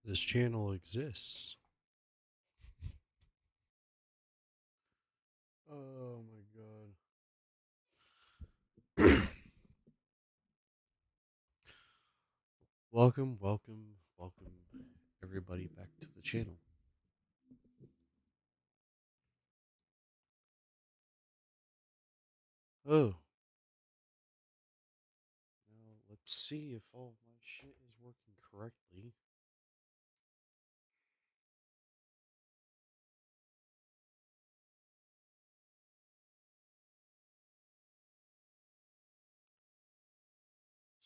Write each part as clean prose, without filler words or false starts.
This channel exists. Oh my god. welcome, everybody back to the channel. Oh, now let's see if all my shit is working correctly.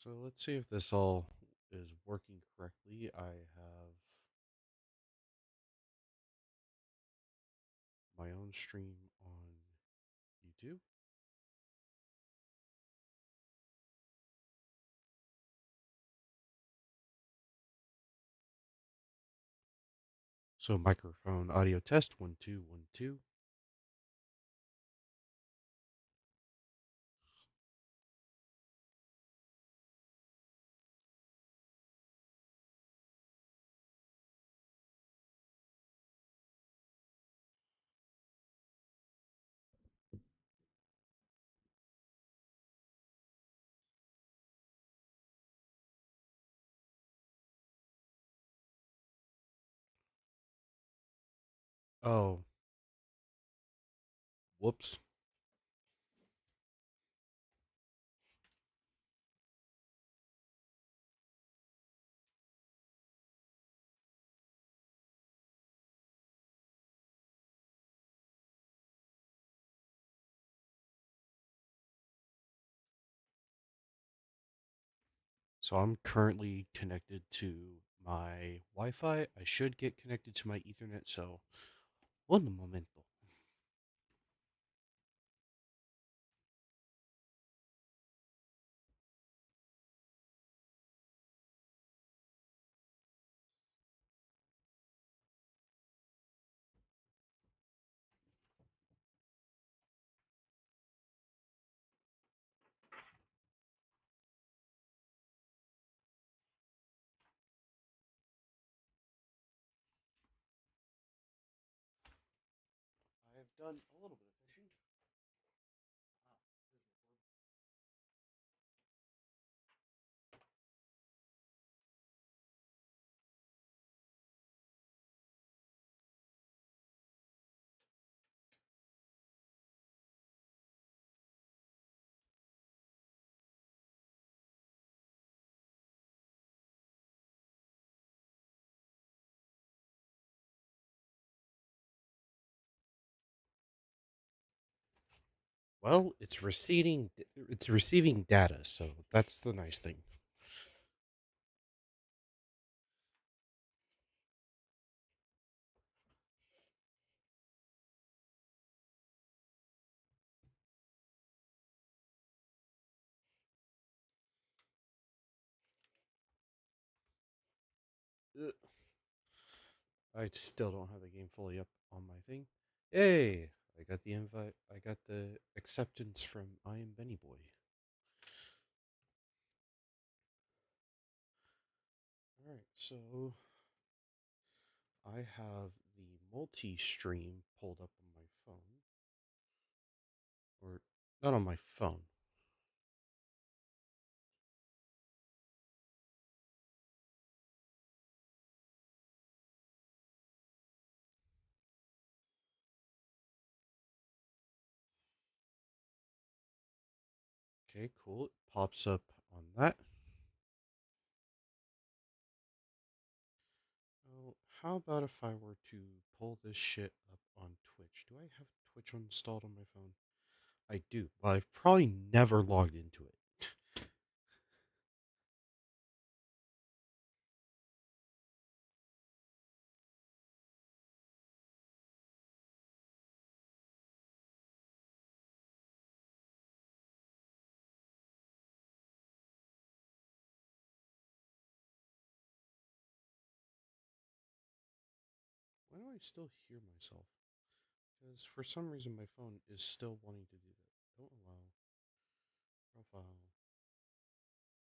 So let's see if this all is working correctly. I have my own stream on YouTube. So microphone audio test 1 2 1 2. Oh, whoops. So I'm currently connected to my Wi-Fi. I should get connected to my Ethernet. So un momento. I have done a little bit of fishing. Well, it's receiving data, so that's the nice thing. Ugh. I still don't have the game fully up on my thing. Hey, I got the invite. I got the acceptance from I am Benny Boy. All right, so I have the multi-stream pulled up on my phone, or not on my phone. Okay, cool. It pops up on that. Oh, how about if I were to pull this shit up on Twitch? Do I have Twitch installed on my phone? I do, but I've probably never logged into it. Why do I still hear myself? Because for some reason my phone is still wanting to do that. Don't allow. Profile.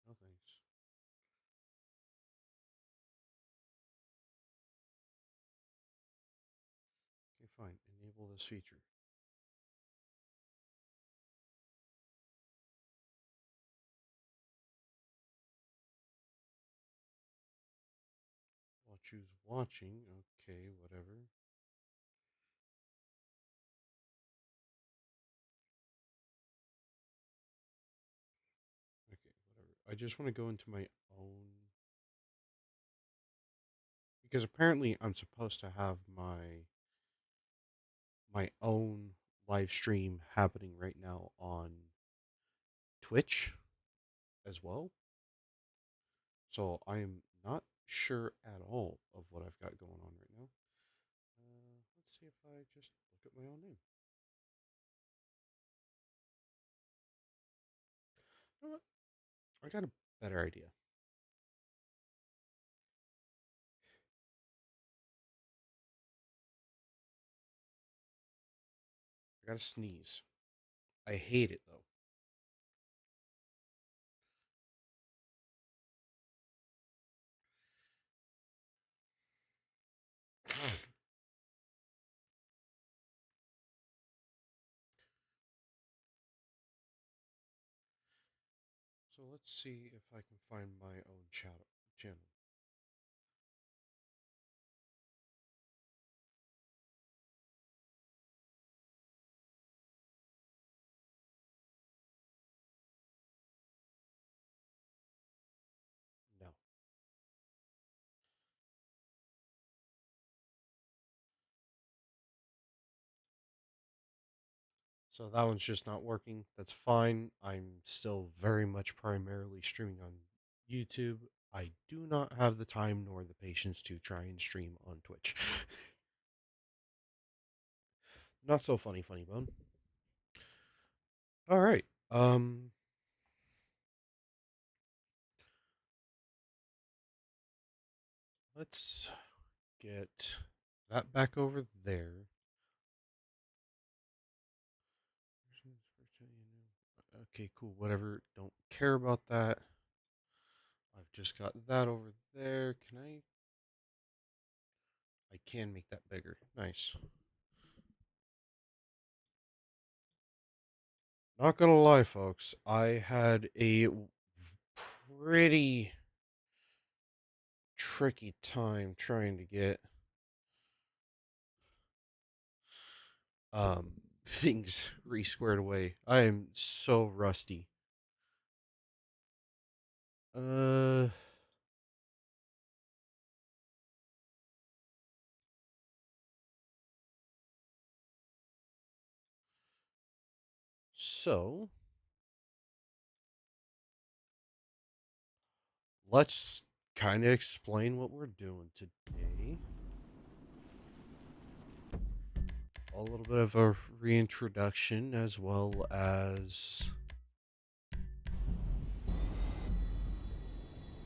No thanks. fine. Enable this feature. I'll choose watching. Okay, whatever. Okay, whatever. I just want to go into my own, because apparently I'm supposed to have my own live stream happening right now on Twitch as well. So I am not sure at all of what I've got going on right now. Let's see if I just look at my own name. You know what? I got a better idea. I got to sneeze. I hate it though. So let's see if I can find my own channel. No. So that one's just not working. That's fine. I'm still very much primarily streaming on YouTube. I do not have the time nor the patience to try and stream on Twitch. Not so funny, funny bone. All right. Let's get that back over there. Okay, cool. Whatever. Don't care about that. I've just got that over there. Can I? I can make that bigger. Nice. Not gonna lie, folks. I had a pretty tricky time trying to get things re-squared away. I am so rusty. Uh so let's kind of explain what we're doing today. A little bit of a reintroduction as well as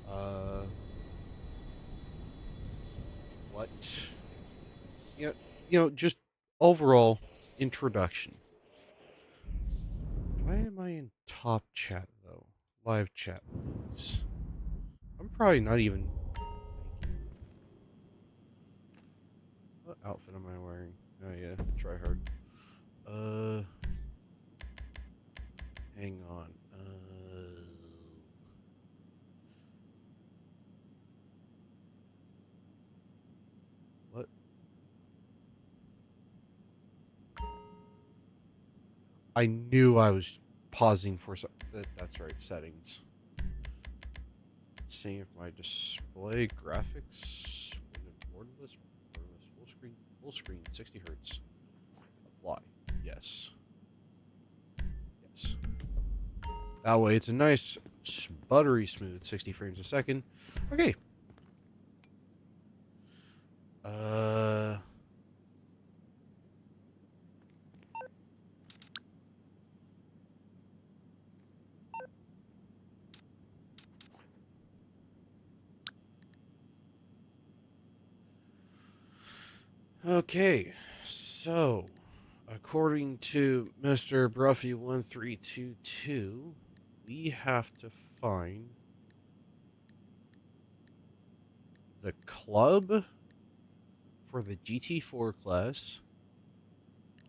uh what you just overall introduction. Why am I in top chat though? Live chat, please. I'm probably not even. What outfit am I wearing? Oh yeah, try hard. Uh, hang on. What? I knew I was pausing for some. That's right. Settings. Seeing if my display graphics borderless, full screen, 60 hertz. Apply. Yes. Yes. That way, it's a nice, buttery smooth 60 frames a second. Okay. Uh. Okay. So, according to Mr. Bruffy1322, we have to find the club for the GT4 class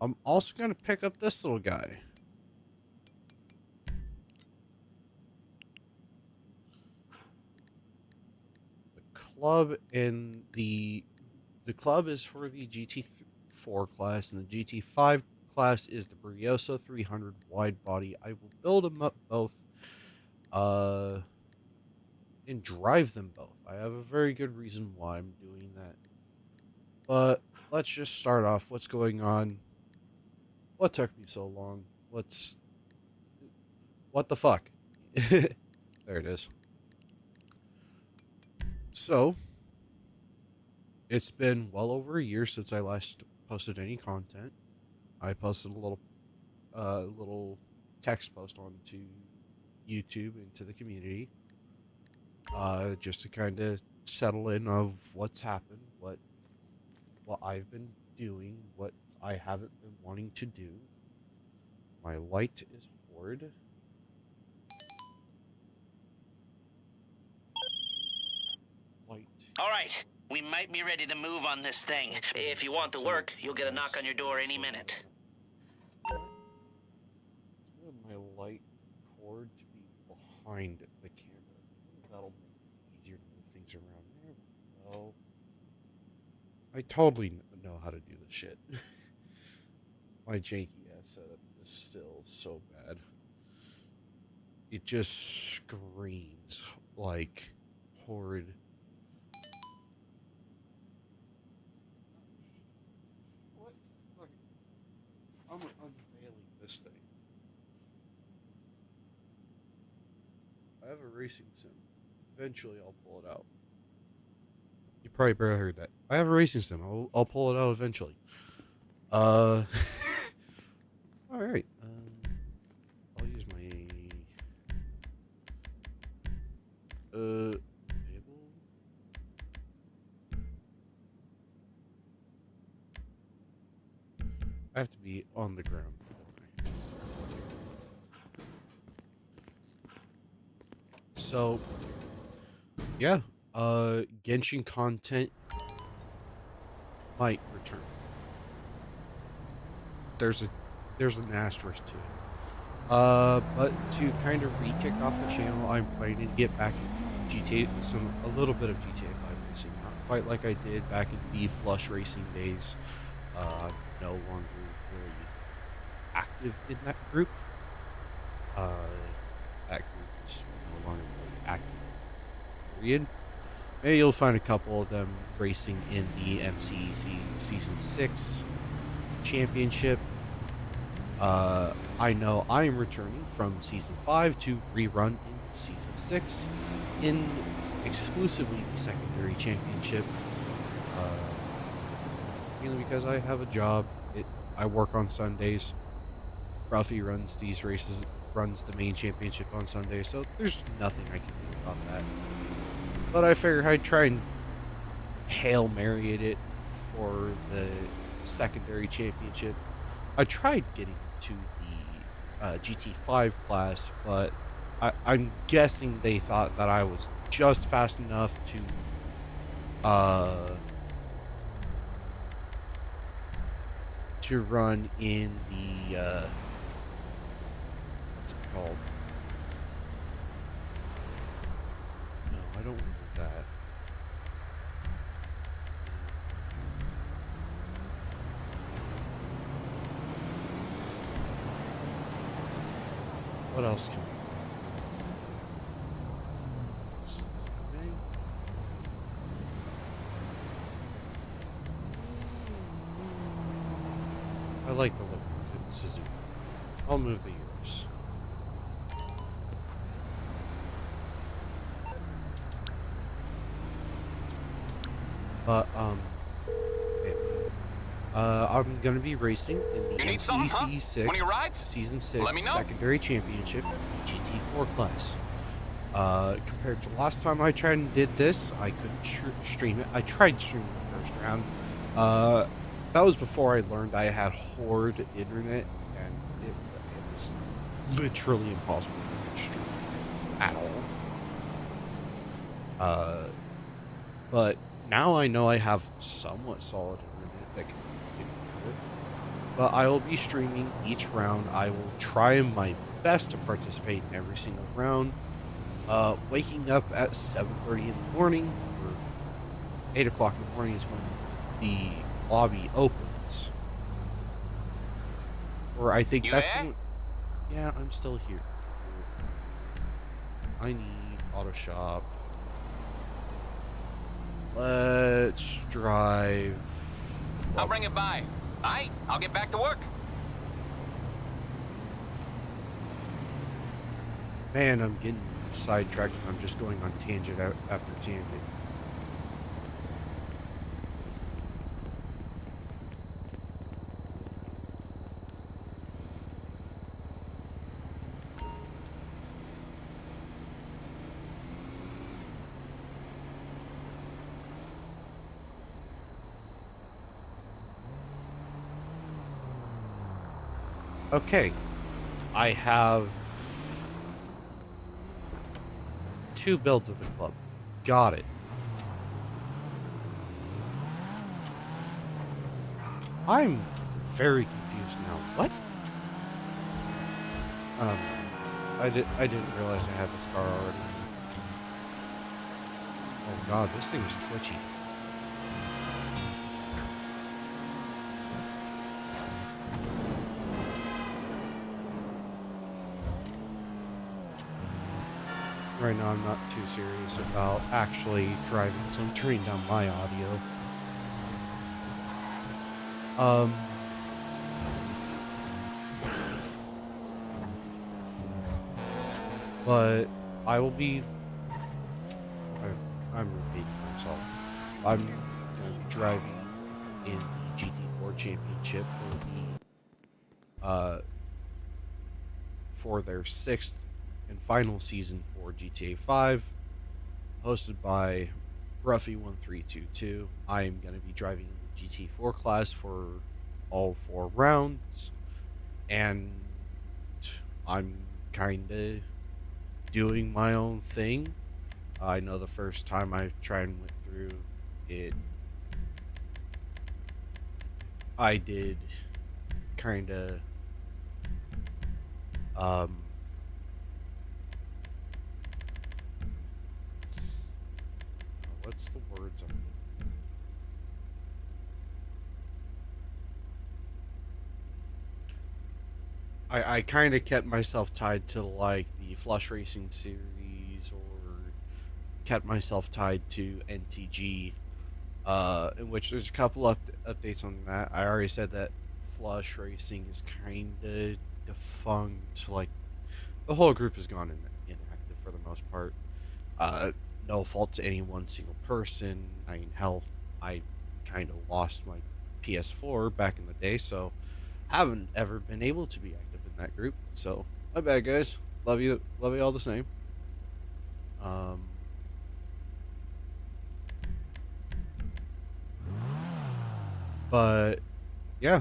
I'm also going to pick up this little guy. The club is for the GT4 class, and the GT5 class is the Brioso 300 wide body. I will build them up both, and drive them both. I have a very good reason why I'm doing that. But let's just start off. What's going on? What took me so long? What the fuck? There it is. So, it's been well over a year since I last posted any content. I posted a little text post onto YouTube into the community, just to kind of settle in of what's happened, what I've been doing, what I haven't been wanting to do. My light is horrid. Light. All right, we might be ready to move on this thing. If you want to work, you'll get a knock on your door any minute. I want my light cord to be behind the camera. That'll make it easier to move things around. There we go. I totally know how to do this shit. My janky ass setup is still so bad. It just screams like horrid. What? Okay. I'm unveiling this thing. I have a racing sim. Eventually, I'll pull it out. You probably barely heard that. I have a racing sim. I'll pull it out eventually. All right. I'll use my table. I have to be on the ground. So, yeah. Genshin content might return. There's an asterisk to it. But to kind of re-kick off the channel, I'm planning to get back in a little bit of GTA 5 racing. Not quite like I did back in the Flush Racing days. I'm no longer really active in that group. That group is no longer really active. Period. Maybe you'll find a couple of them racing in the MCEC Season 6 Championship. I know I am returning from Season 5 to rerun in Season 6 in exclusively the secondary championship. Mainly because I have a job. I work on Sundays. Ruffy runs these races, runs the main championship on Sundays, so there's nothing I can do about that. But I figured I'd try and Hail Mary it for the secondary championship. I tried getting to the GT5 class, but I'm guessing they thought that I was just fast enough to run in the what's it called? No, I don't want that. What else can we do? I like the look of the Suzuki. I'll move the Euros. But I'm gonna be racing in the MCEC 6 Season 6 Secondary Championship GT4 class. Compared to last time I tried and did this, I couldn't stream it. I tried streaming the first round. That was before I learned I had horrid internet, and it was literally impossible for me to stream at all. But now I know I have somewhat solid internet that can do it. but I will be streaming each round. I will try my best to participate in every single round. Waking up at 7:30 in the morning or 8 o'clock in the morning is when the lobby opens. Or I think You that's there? when. Yeah, I'm still here. I need auto shop. Let's drive. I'll bring it by. Aight, I'll get back to work. Man, I'm getting sidetracked and I'm just going on tangent after tangent. Okay, I have 2 builds of the club. Got it. I'm very confused now. What? Um, I didn't realize I had this car already. Oh god, this thing is twitchy. Right now, I'm not too serious about actually driving, so I'm turning down my audio. But I will be. I'm repeating myself. I'm going to be driving in the GT4 Championship for their 6th and final season for GTA 5, hosted by Ruffy1322. I am going to be driving in the GT4 class for all 4 rounds, and I'm kind of doing my own thing. I know the first time I tried and went through it, I did kind of what's the words I'm looking for? I kind of kept myself tied to like the Flush Racing series, or kept myself tied to NTG, in which there's a couple updates on that. I already said that Flush Racing is kind of defunct. Like, the whole group has gone inactive for the most part. No fault to any one single person. I mean, hell, I kind of lost my PS4 back in the day, so haven't ever been able to be active in that group. So my bad, guys. Love you all the same. Um, but yeah,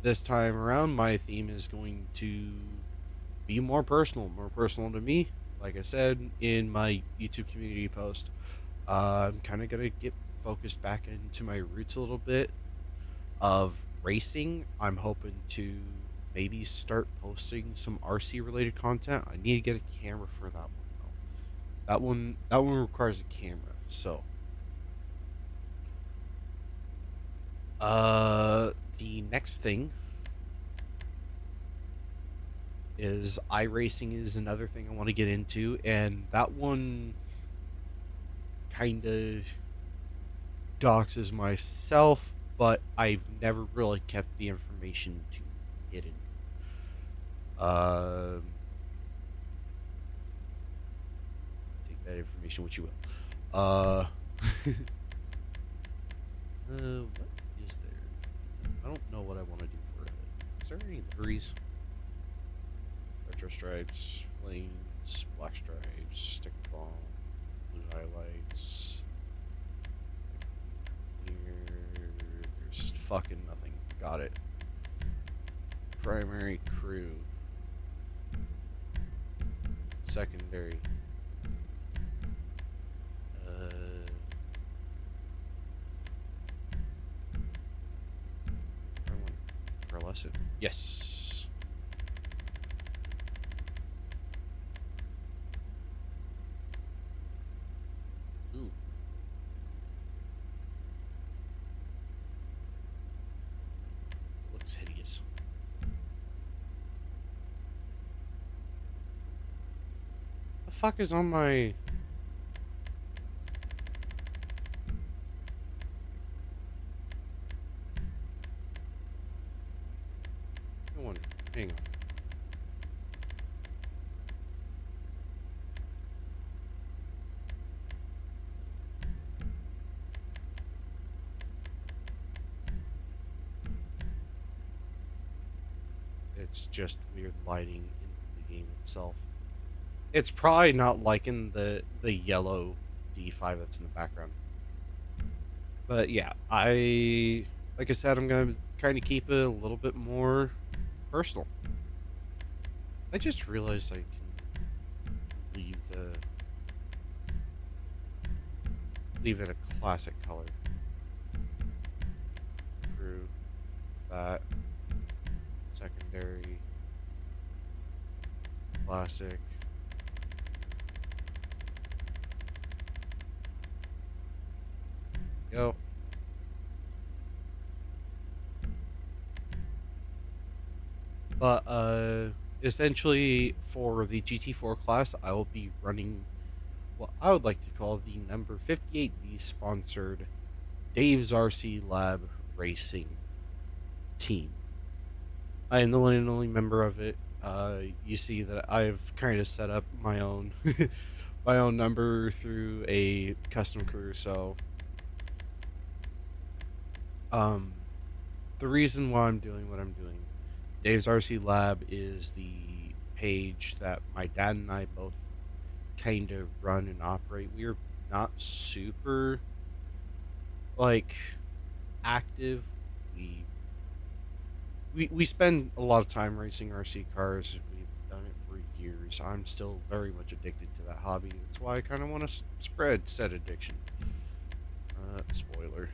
this time around, my theme is going to be more personal to me. Like I said in my YouTube community post, I'm kind of gonna get focused back into my roots a little bit of racing. I'm hoping to maybe start posting some RC related content. I need to get a camera for that one though. That one requires a camera. So, the next thing is iRacing is another thing I want to get into, and that one kind of doxes myself, but I've never really kept the information too hidden. Um, take that information what you will. What is there? I don't know what I want to do for it. Is there any liveries? Retro stripes, flames, black stripes, sticker bomb, blue highlights. There's fucking nothing. Got it. Primary crew. Secondary. listen. Yes. Ooh. Looks hideous. The fuck is on my... I wonder. Hang on. It's just weird lighting in the game itself. It's probably not liking the yellow D5 that's in the background. But yeah, like I said, I'm gonna kind of keep it a little bit more personal. I just realized I can leave it a classic color. Through that secondary classic. Go. But essentially for the GT4 class, I will be running what I would like to call the number 58B sponsored Dave's RC Lab Racing team. I am the one and only member of it. You see that I've kind of set up my own my own number through a custom crew. So, the reason why I'm doing what I'm doing, Dave's RC Lab is the page that my dad and I both kind of run and operate. We're not super like active. We spend a lot of time racing RC cars. We've done it for years. I'm still very much addicted to that hobby. That's why I kind of want to spread said addiction. Spoiler.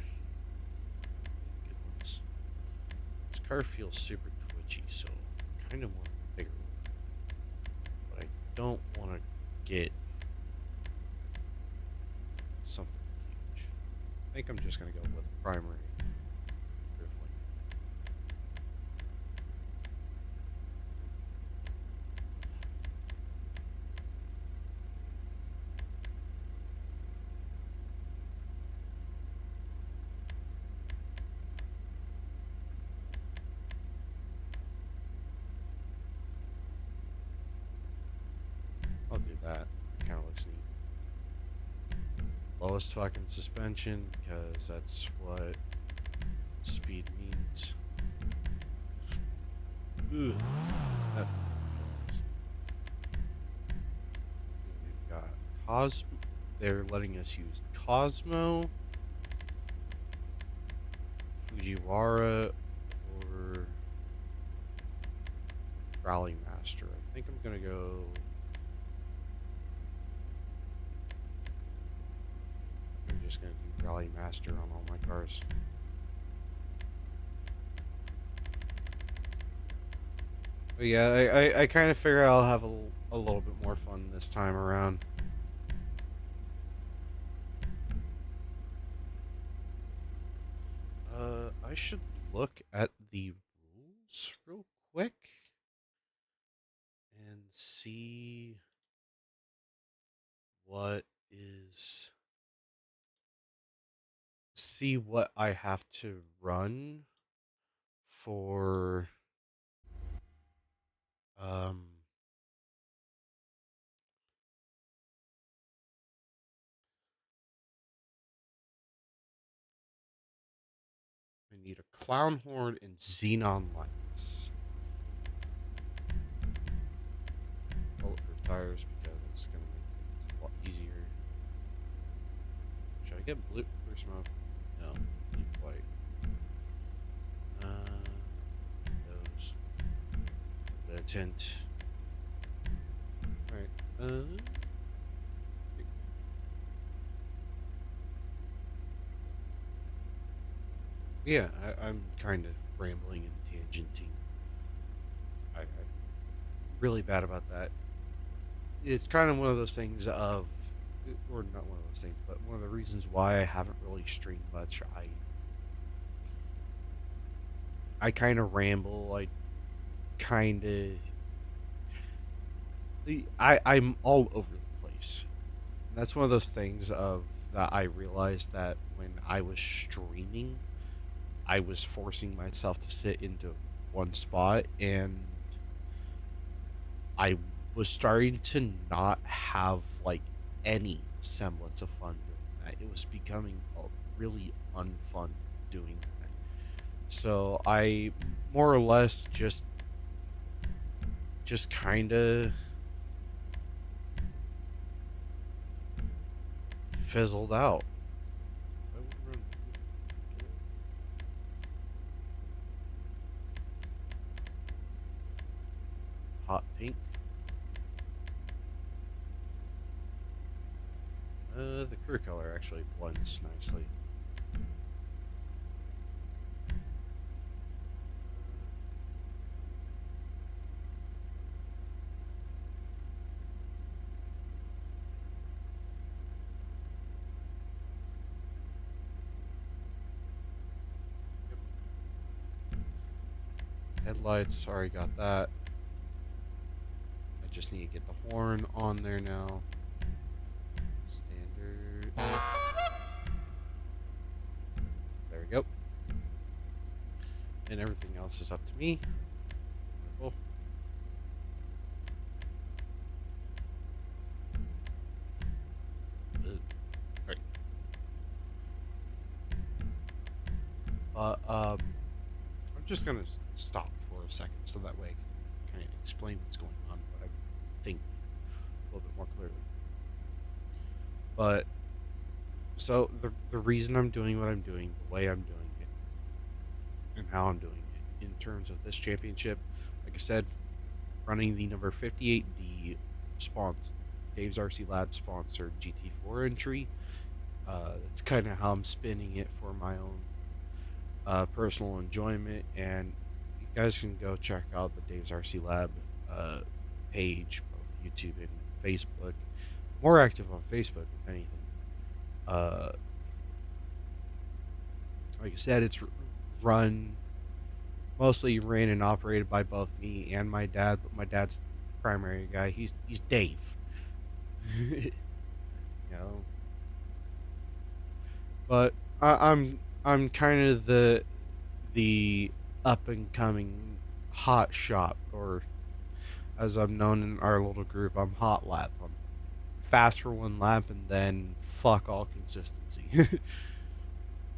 Good ones. This car feels super twitchy, so I kind of want a bigger one. But I don't want to get something huge. I think I'm just going to go with primary. I'll do that. It kind of looks neat. Lowest fucking suspension, because that's what speed means. Ugh. We've got Cosmo. They're letting us use Cosmo, Fujiwara, or Rally Master. I think I'm gonna go. I'm just gonna do Rally Master on all my cars. But yeah, I kind of figure I'll have a little bit more fun this time around. I should look at the rules real quick and see what is see what I have to run for um I need a clown horn and xenon lights. Bulletproof tires because it's gonna make things a lot easier. Should I get blue or smoke? No, blue white. Those. The tint. Alright. Yeah, I'm kind of rambling and tangenting. I'm really bad about that. It's kind of one of those things of, or not one of those things, but one of the reasons why I haven't really streamed much. I kind of ramble. I kind of I'm all over the place. That's one of those things of that I realized that when I was streaming, I was forcing myself to sit into one spot, and I was starting to not have like any semblance of fun doing that. It was becoming really unfun doing that. So I more or less just kind of fizzled out. Hot pink. The career color actually blends nicely. Headlights, already got that. I just need to get the horn on there now. Standard. There we go. And everything else is up to me. Wonderful. Right. I'm just gonna stop for a second so that way I can kind of explain what's going on, what I'm thinking a little bit more clearly. But so the reason I'm doing what I'm doing, the way I'm doing it, and how I'm doing it in terms of this championship, like I said, running the number 58D sponsor, Dave's RC Lab sponsored GT4 entry. That's kind of how I'm spinning it for my own personal enjoyment, and you guys can go check out the Dave's RC Lab page, both YouTube and Facebook. More active on Facebook, if anything. Like I said, it's mostly ran and operated by both me and my dad, but my dad's the primary guy. He's Dave. You know. But I'm kind of the up and coming hot shot, or as I'm known in our little group, I'm hot lap. I'm fast for one lap and then fuck all consistency.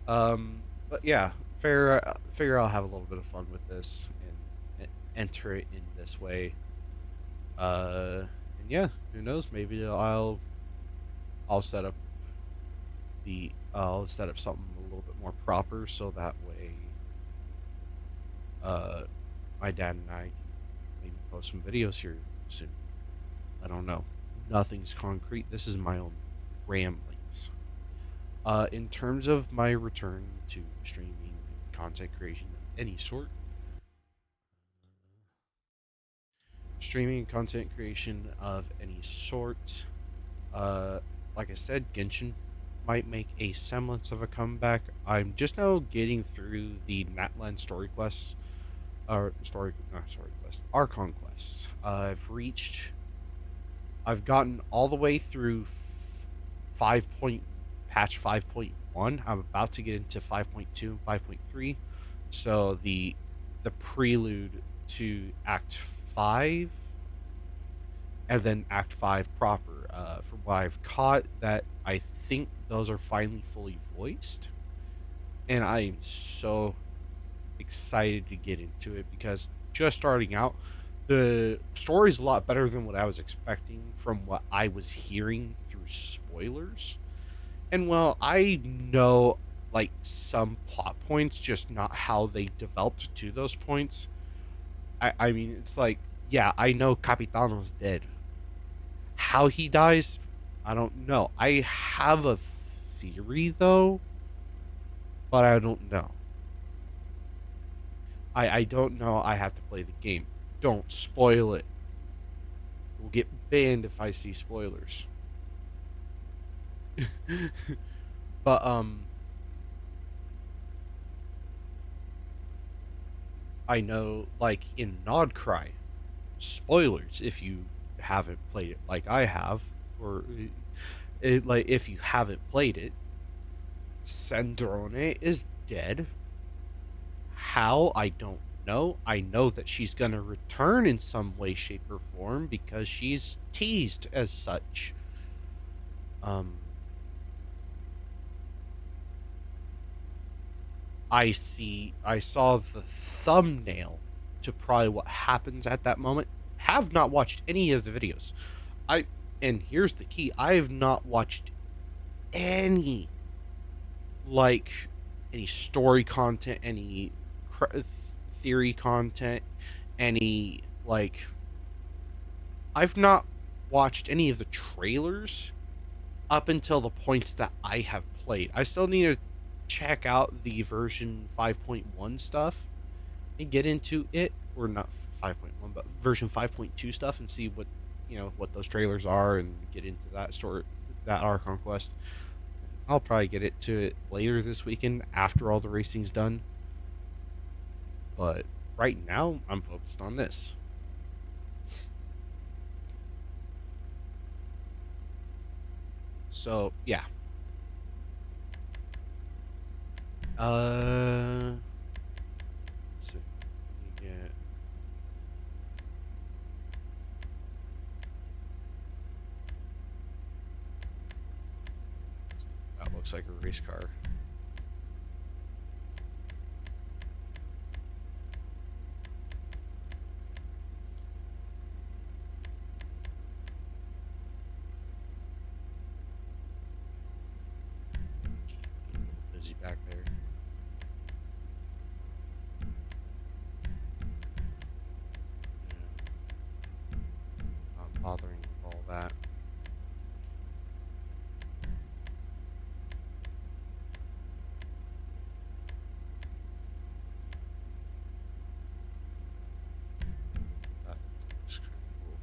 But yeah, figure I'll have a little bit of fun with this and enter it in this way. And yeah, who knows? Maybe I'll set up something a little bit more proper so that way my dad and I can maybe post some videos here soon. I don't know. Nothing's concrete. This is my own ramblings. In terms of my return to streaming and content creation of any sort, streaming and content creation of any sort, like I said, Genshin might make a semblance of a comeback. I'm just now getting through the Natlan story quests, or not story quest, Archon quests. I've gotten all the way through patch 5.1. I'm about to get into 5.2 and 5.3. So the prelude to Act 5, and then Act 5 proper. From what I've caught, that I think those are finally fully voiced, and I am so excited to get into it because just starting out, the story's a lot better than what I was expecting from what I was hearing through spoilers. And well, I know like some plot points, just not how they developed to those points. I mean, it's like, yeah, I know Capitano's dead. How he dies, I don't know. I have a theory though, but I don't know. I don't know. I have to play the game. Don't spoil it. We'll get banned if I see spoilers. But I know, like in Nod Cry, spoilers if you haven't played it like I have, or like if you haven't played it, Sandrone is dead. How? I don't know. I know that she's gonna return in some way, shape, or form because she's teased as such. Um, I saw the thumbnail to probably what happens at that moment. Have not watched any of the videos. And here's the key: I have not watched any like any story content, any theory content, any like I've not watched any of the trailers up until the points that I have played. I still need to check out the version 5.1 stuff and get into it, or not 5.1, but version 5.2 stuff, and see what what those trailers are and get into that Archon quest. I'll probably get it to it later this weekend after all the racing's done. But right now, I'm focused on this. So, yeah. Let's see. Let me get... That looks like a race car. Busy back there. Yeah. Not bothering with all that. That looks kind of cool.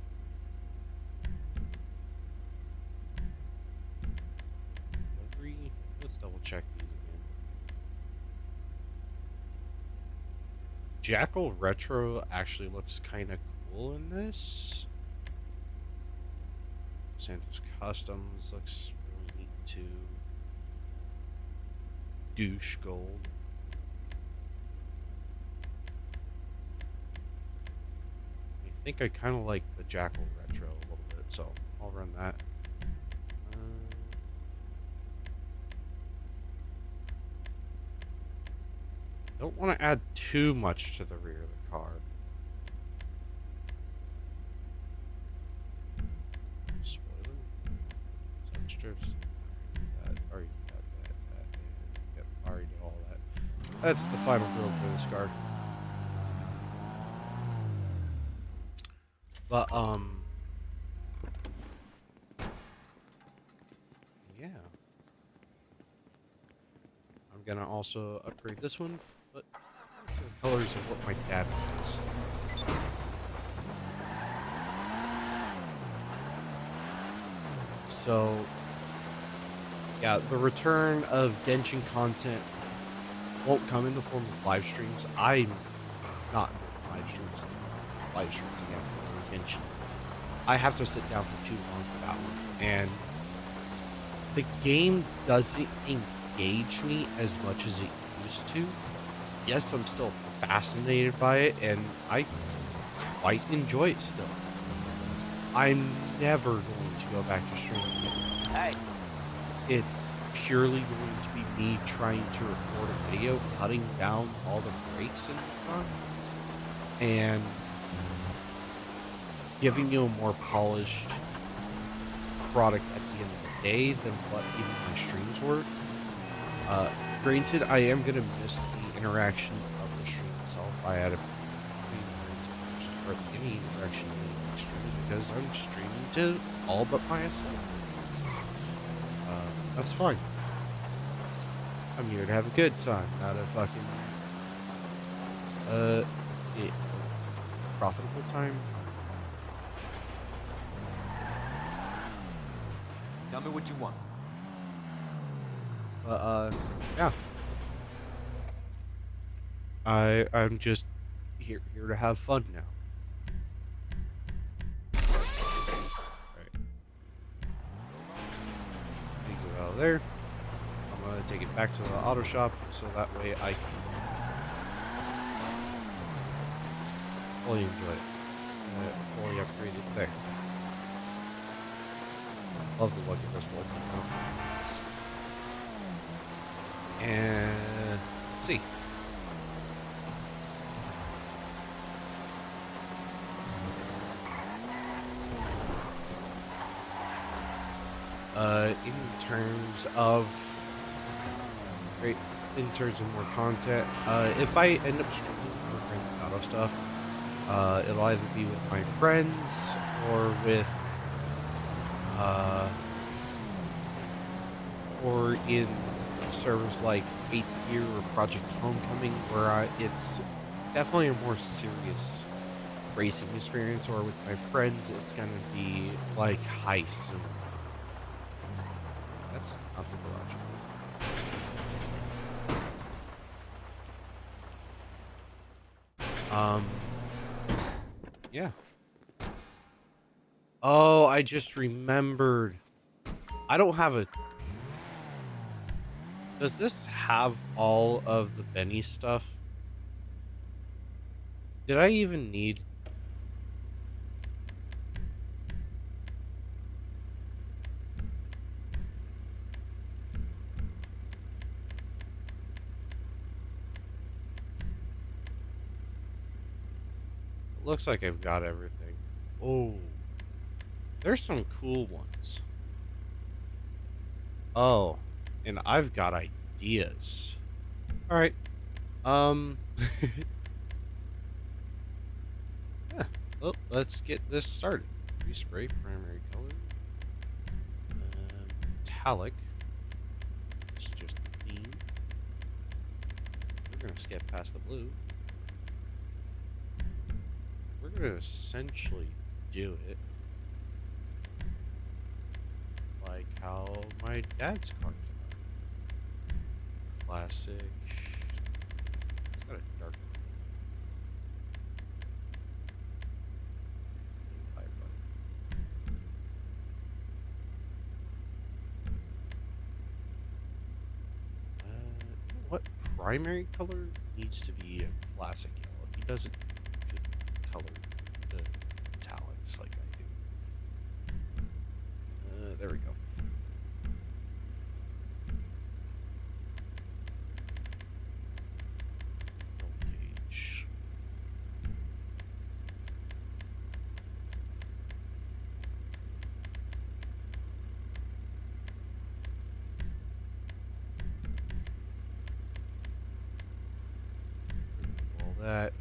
Delivery. Let's double check these again. Jackal Retro actually looks kind of cool in this. Santos Customs looks really neat too. Douche Gold. I think I kind of like the Jackal Retro a little bit, so I'll run that. Don't want to add too much to the rear of the car. Spoiler. Sun strips. Already got that. Yep, already did all that. That's the final build for this car. But yeah. I'm gonna also upgrade this one, but the colors of what my dad wants. So yeah, the return of Genshin content won't come in the form of live streams. I'm not doing live streams. Live streams again for Genshin. I have to sit down for too long for that one, and the game doesn't engage me as much as it used to. Yes, I'm still fascinated by it, and I quite enjoy it still. I'm never going to go back to streaming it. Hey. It's purely going to be me trying to record a video, cutting down all the breaks and whatnot, and giving you a more polished product at the end of the day than what even my streams were. Granted, I am going to miss the interaction of the stream itself. I had a any interaction in my streams because I'm streaming to all but myself. That's fine. I'm here to have a good time, not a fucking it, profitable time. Tell me what you want. Yeah. I'm just here to have fun now. Right. Exit out of there. I'm gonna take it back to the auto shop so that way I can fully enjoy it. Fully upgraded there. Love the look of this look now. And let's see. In terms of in terms of more content, if I end up streaming more Grand Theft Auto stuff, it'll either be with my friends or with or in servers like 8th Gear or Project Homecoming, where it's definitely a more serious racing experience, or with my friends, it's gonna be like heists and that's not the garage. Yeah. Oh, I just remembered. I don't have a... Does this have all of the Benny stuff? Did I even need... It looks like I've got everything. Oh. There's some cool ones. Oh. And I've got ideas. Alright. Yeah. Well, let's get this started. Respray, primary color. Metallic. It's just the theme. We're gonna skip past the blue. We're gonna essentially do it like how my dad's cars are. Classic. It's got a dark what primary color needs to be a classic yellow. He doesn't color the metallics like I do. There we go. Roll gauge. All that.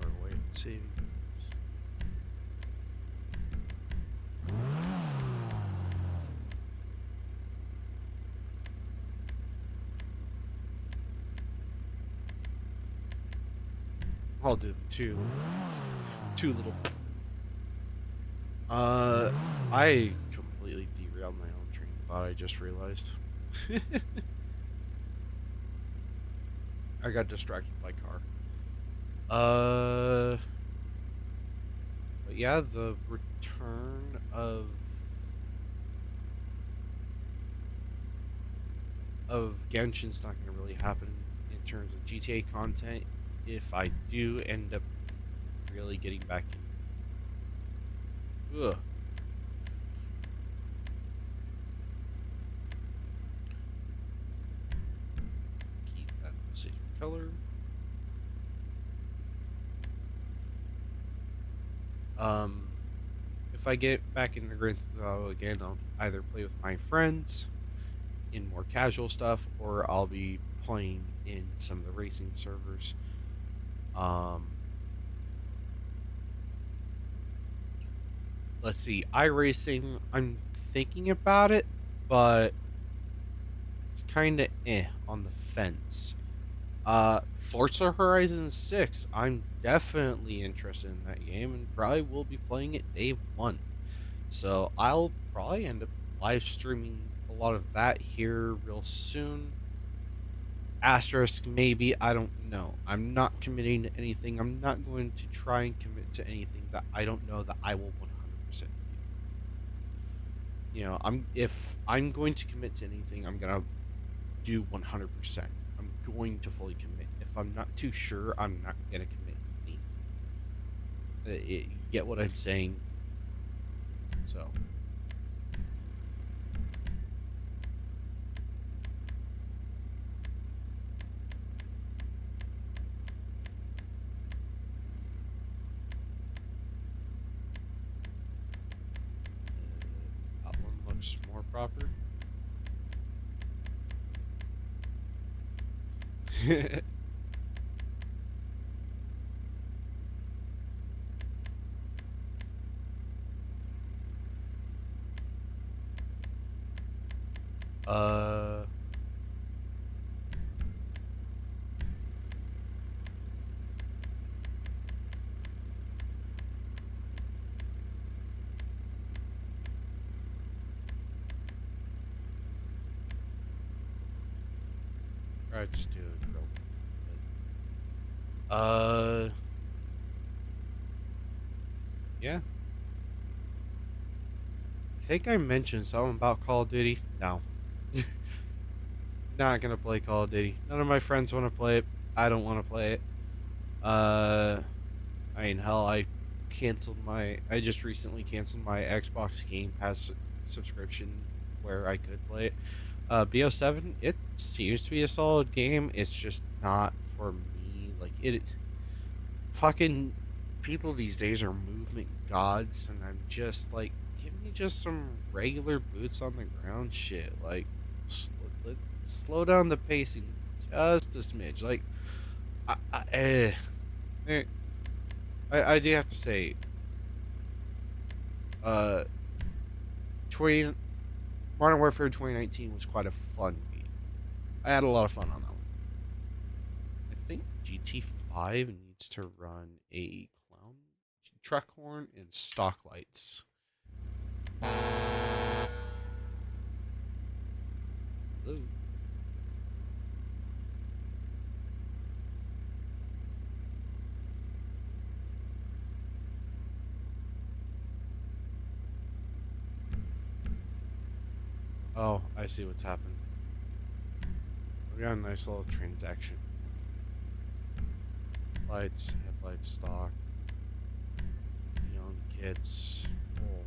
Or wait and see. I'll do the two little. I completely derailed my own train of thought. I just realized. I got distracted by car. But yeah, the return of Genshin's not going to really happen in terms of GTA content. If I do end up really getting back in. Ugh. Keep that city color. if I get back into Grand Theft Auto again, I'll either play with my friends in more casual stuff, or I'll be playing in some of the racing servers. Let's see, iRacing, I'm thinking about it, but it's kind of on the fence. Forza Horizon 6, I'm definitely interested in that game and probably will be playing it day one. So I'll probably end up live streaming a lot of that here real soon. Asterisk, maybe, I don't know. I'm not committing to anything. I'm not going to try and commit to anything that I don't know that I will 100%. If I'm going to commit to anything, I'm gonna do 100%. I'm going to fully commit. If I'm not too sure, I'm not gonna commit anything. You get what I'm saying? So. That one looks more proper. uh Alright, just do it real quick. Yeah. I think I mentioned something about Call of Duty. No. Not gonna play Call of Duty. None of my friends want to play it. I don't want to play it. I mean, hell, I just recently canceled my Xbox Game Pass subscription where I could play it. BO7, it seems to be a solid game. It's just not for me. Like, fucking people these days are movement gods, and I'm just like, give me just some regular boots on the ground shit. Like, let's slow down the pacing just a smidge. Like, I do have to say, uh, 20, Modern Warfare 2019 was quite a fun game. I had a lot of fun on that one. I think GT5 needs to run a clown truck horn and stock lights. Hello? Oh, I see what's happened. We got a nice little transaction. Lights, headlights, stock, neon kits, full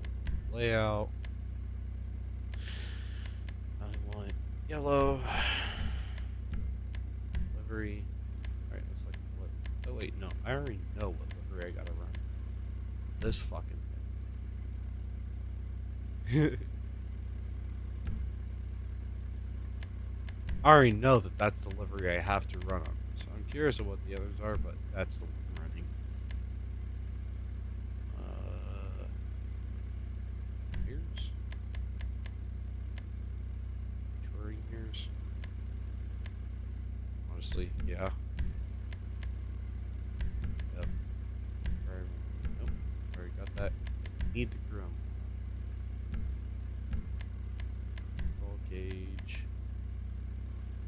layout. I want yellow livery. Alright, let's like what? Oh wait, no, I already know what livery I gotta run. This fucking thing. I already know that that's the livery I have to run on. So I'm curious of what the others are, but that's the one I'm running. Here's touring here's. Honestly, yeah. Yep. Nope. Already got that. Need the chrome. Roll gauge.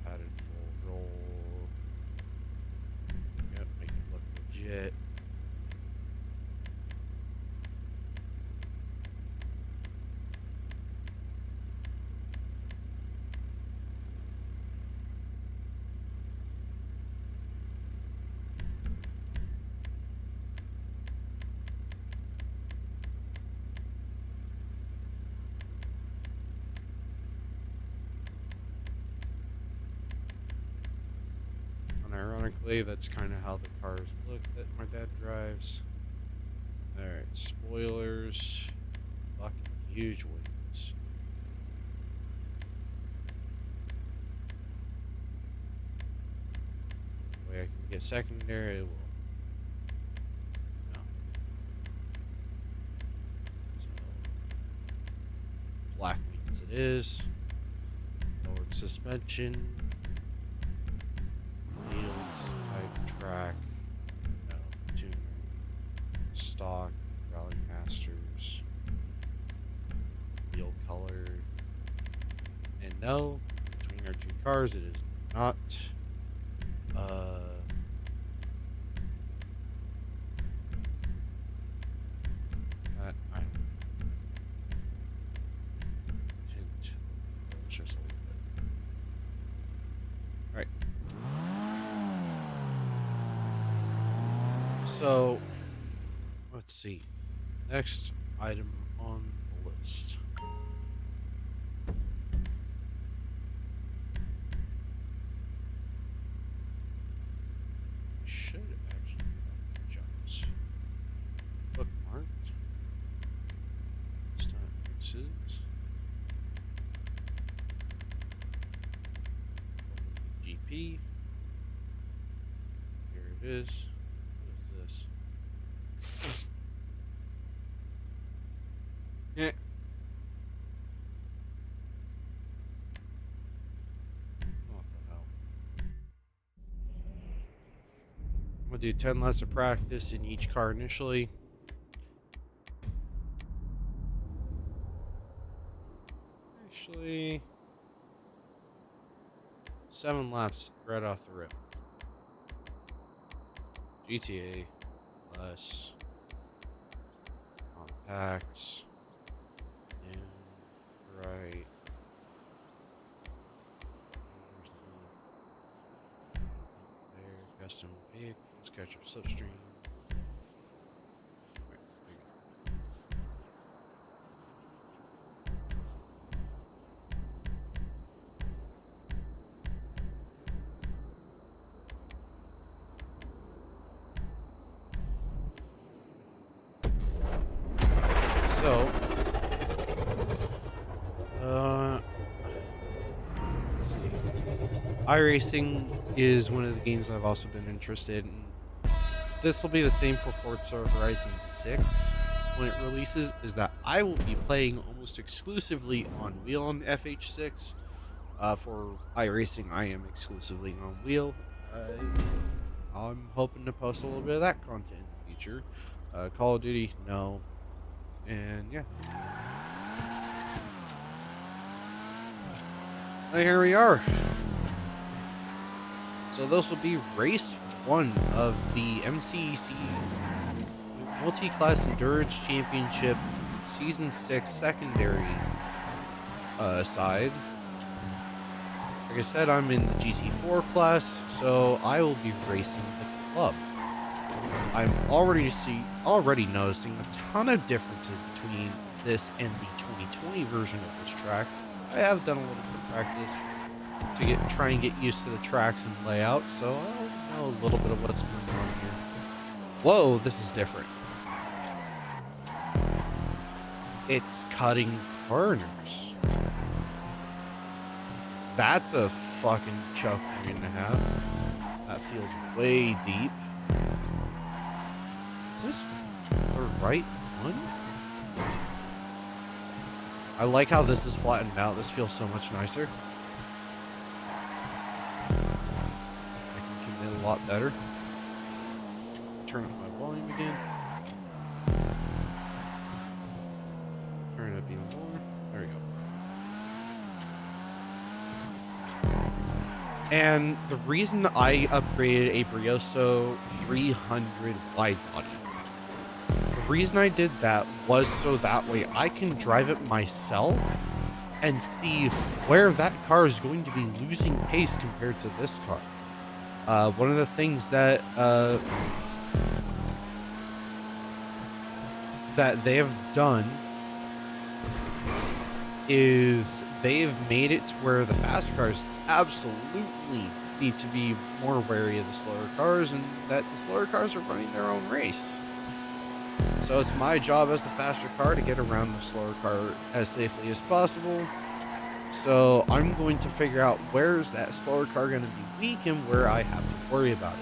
Padded full roll. Yep, make it look legit. Ironically, that's kind of how the cars look that my dad drives. Alright, spoilers. fucking huge wings. The way I can get secondary, well, no. So, black wings it is. Lowered suspension. Wheels, type track. No, tuner. Stock. Rally Masters. Wheel color. And no, between our two cars, it is not. I tint just a little bit. All right. So let's see. Next item on the list. Should actually have jobs bookmarked. Start mixes. GP. Here it is. What is this? Yeah. What the hell? I'm gonna do 10 laps of practice in each car initially. Actually, 7 laps right off the rip. GTA, less, compacts, and right. There, custom vehicles, catch up slipstream. Right, there you go. So, let's see. iRacing is one of the games I've also been interested in. This will be the same for Forza Horizon 6 when it releases, is that I will be playing almost exclusively on wheel on FH6. For iRacing, I am exclusively on wheel. I'm hoping to post a little bit of that content in the future. Call of Duty, no. And yeah. And here we are. So this will be race 1 of the MCEC Multi-Class Endurance Championship Season 6 secondary side. Like I said, I'm in the GT4 class, so I will be racing the club. I'm already noticing a ton of differences between this and the 2020 version of this track. I have done a little bit of practice to try and get used to the tracks and layout, so I'll know a little bit of what's going on here. Whoa, this is different. It's cutting corners. That's a fucking choke you're gonna have. That feels way deep. Is this the right one? I like how this is flattened out. This feels so much nicer. I can commit a lot better. Turn up my volume again. Turn it up even more. There we go. And the reason I upgraded a Brioso 300 wide body, the reason I did that was so that way I can drive it myself and see where that car is going to be losing pace compared to this car. One of the things that they have done is they've made it to where the fast cars absolutely need to be more wary of the slower cars, and that the slower cars are running their own race. So it's my job as the faster car to get around the slower car as safely as possible. So I'm going to figure out where's that slower car going to be weak and where I have to worry about it.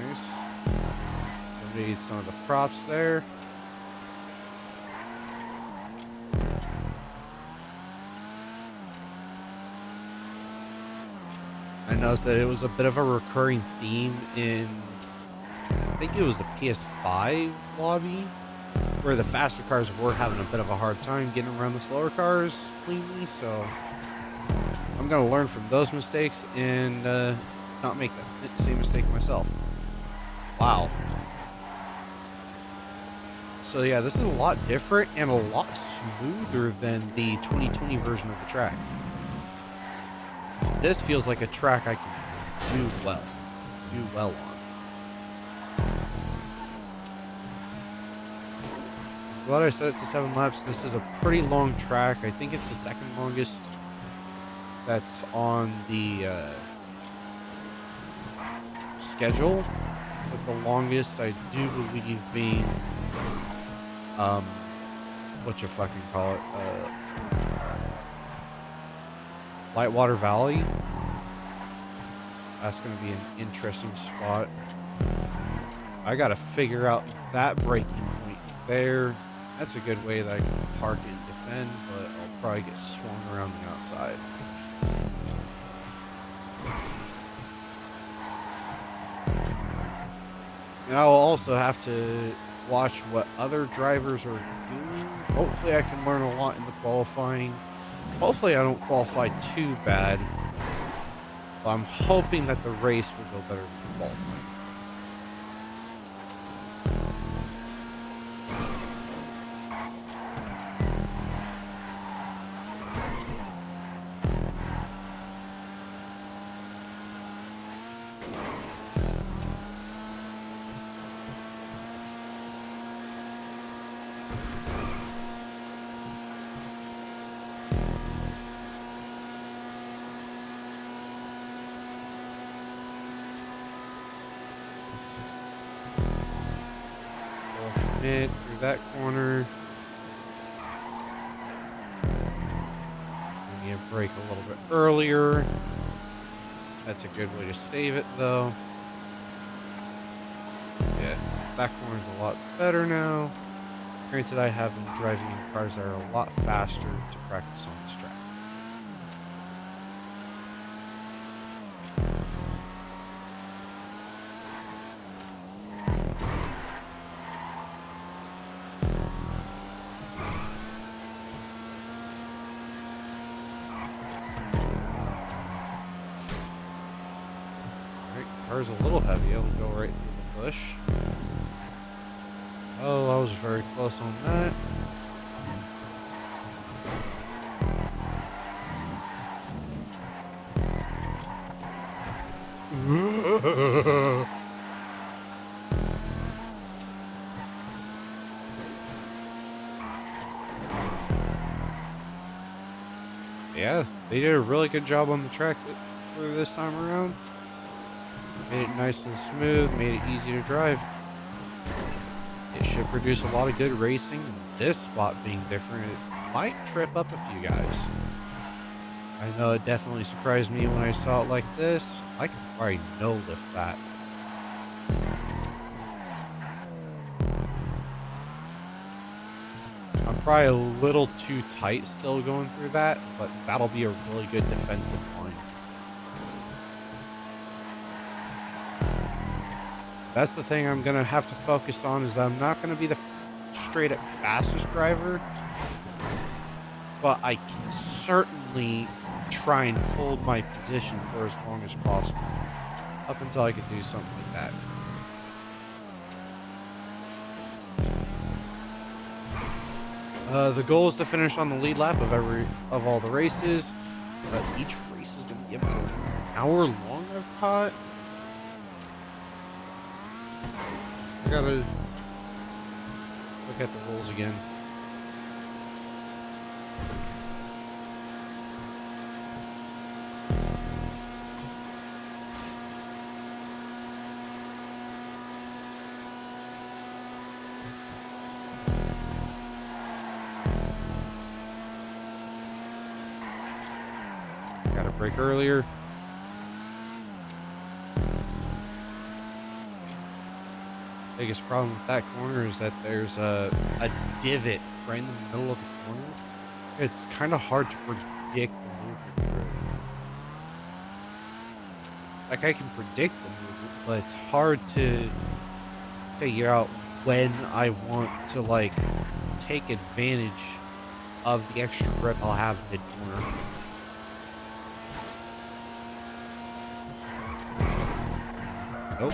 Nice. Eliminate some of the props there. I noticed that it was a bit of a recurring theme in, I think it was the PS5 lobby, where the faster cars were having a bit of a hard time getting around the slower cars cleanly. So I'm going to learn from those mistakes and not make that same mistake myself. Wow. So yeah, this is a lot different and a lot smoother than the 2020 version of the track. This feels like a track I can do well on. Glad I set it to 7 laps. This is a pretty long track. I think it's the second longest that's on the schedule, but the longest I do believe being what you fucking call it, Lightwater Valley. That's going to be an interesting spot. I got to figure out that braking point there. That's a good way that I can park and defend, but I'll probably get swung around the outside. And I will also have to watch what other drivers are doing. Hopefully I can learn a lot in the qualifying. Hopefully I don't qualify too bad. But I'm hoping that the race will go better than the qualifying. Through that corner. I need to brake a little bit earlier. That's a good way to save it, though. Yeah, that corner's a lot better now. Granted, I have been driving in cars that are a lot faster to practice on this track. Car's a little heavy. It'll go right through the bush. Oh, I was very close on that. Yeah, they did a really good job on the track for this time around. Made it nice and smooth, made it easy to drive. It should produce a lot of good racing. This spot being different, it might trip up a few guys. I know it definitely surprised me when I saw it like this. I could probably no lift that. I'm probably a little too tight still going through that, but that'll be a really good defensive line. That's the thing I'm going to have to focus on, is that I'm not going to be the straight up fastest driver, but I can certainly try and hold my position for as long as possible, up until I can do something like that. The goal is to finish on the lead lap of all the races. Each race is going to be about an hour long, I've caught. I gotta look at the rules again. Gotta brake earlier. Biggest problem with that corner is that there's a divot right in the middle of the corner. It's kind of hard to predict the movement through it. Like, I can predict the movement, but it's hard to figure out when I want to, like, take advantage of the extra grip I'll have mid-corner. Nope.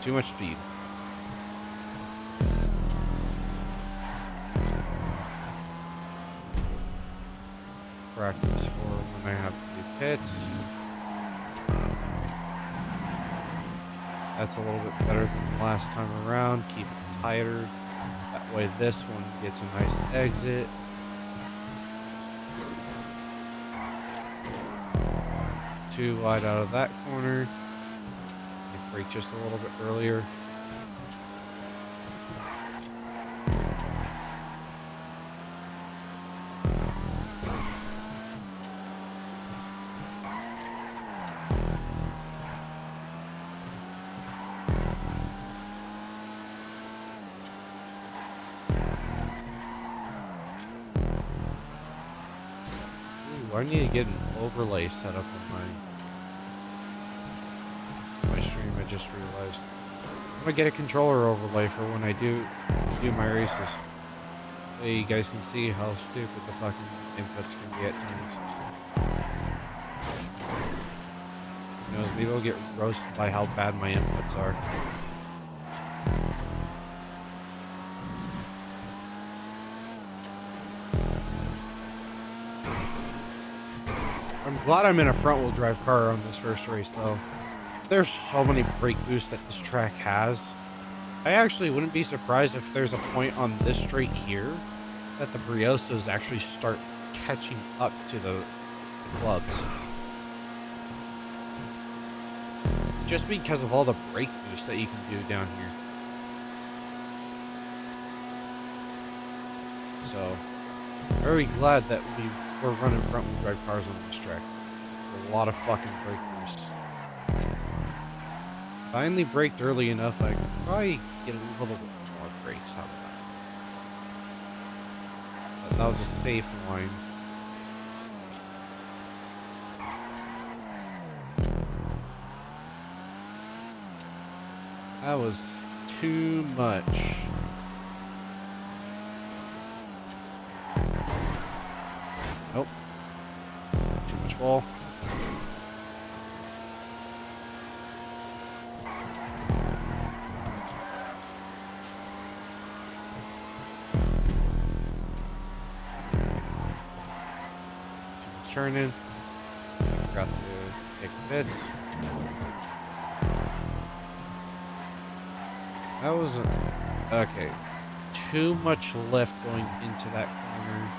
Too much speed. Practice for when I have to do pits. That's a little bit better than the last time around. Keep it tighter. That way this one gets a nice exit. Too wide out of that corner. Brake just a little bit earlier. Ooh, I need to get an overlay set up on my stream. I just realized I'm gonna get a controller overlay for when I do my races. So you guys can see how stupid the fucking inputs can be at times. You know, as people get roasted by how bad my inputs are. I'm glad I'm in a front-wheel drive car on this first race, though. There's so many brake boosts that this track has. I actually wouldn't be surprised if there's a point on this straight here that the Briosos actually start catching up to the clubs. Just because of all the brake boosts that you can do down here. So, very glad that we were running front-wheel drive cars on this track. A lot of fucking brake boosts. Finally braked early enough, I could probably get a little bit more brakes out of that. But that was a safe line. That was too much. Nope. Too much wall. Turning. Forgot to take the bits. That was okay. Too much lift going into that corner.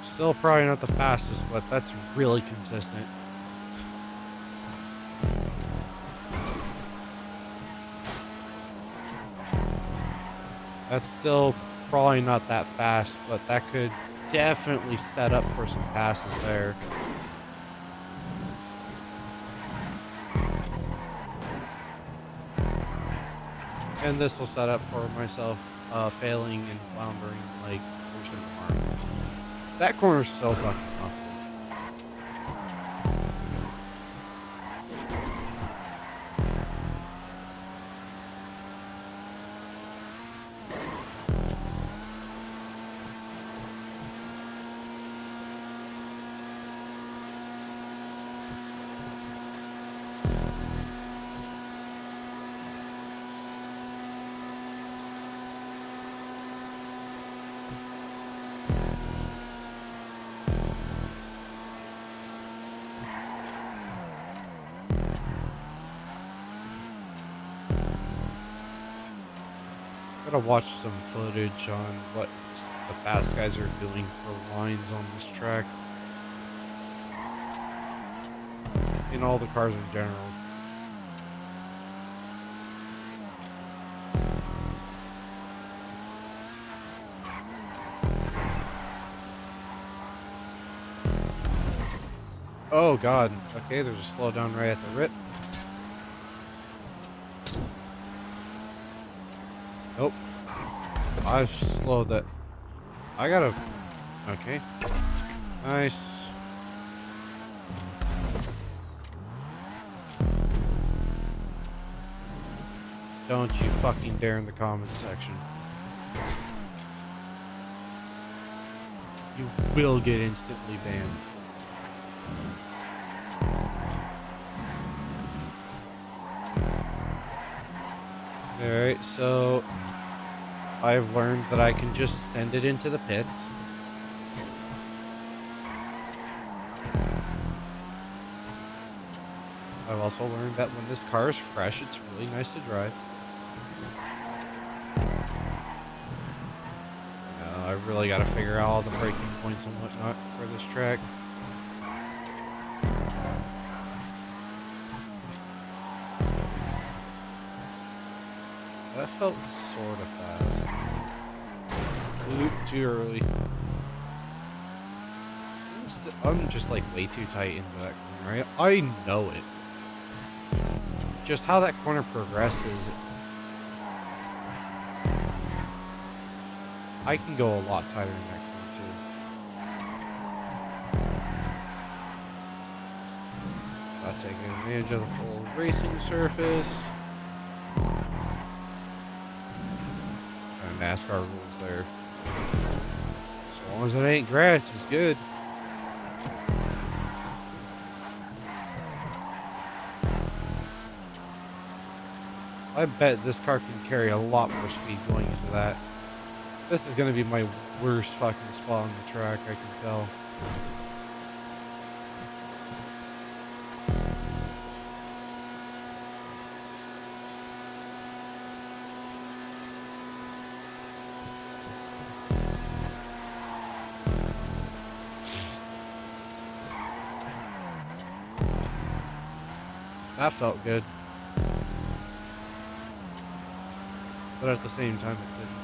Still probably not the fastest, but that's really consistent. That's still probably not that fast, but that could definitely set up for some passes there. And this will set up for myself failing and floundering like there's no tomorrow. That corner's so fucking tough. Gotta watch some footage on what the fast guys are doing for lines on this track. In all the cars in general. Oh god. Okay, there's a slowdown right at the rip. Nope. I've slowed that. I gotta. Okay. Nice. Don't you fucking dare in the comments section. You will get instantly banned. Alright, so I've learned that I can just send it into the pits. I've also learned that when this car is fresh, it's really nice to drive. I really got to figure out all the braking points and whatnot for this track. That felt sort of fast. Oop, too early. I'm just like way too tight into that corner, right? I know it. Just how that corner progresses, I can go a lot tighter in that corner too. Not taking advantage of the full racing surface. Kind of NASCAR rules there. As long as it ain't grass, it's good. I bet this car can carry a lot more speed going into that. This is going to be my worst fucking spot on the track, I can tell. That felt good. But at the same time, it didn't.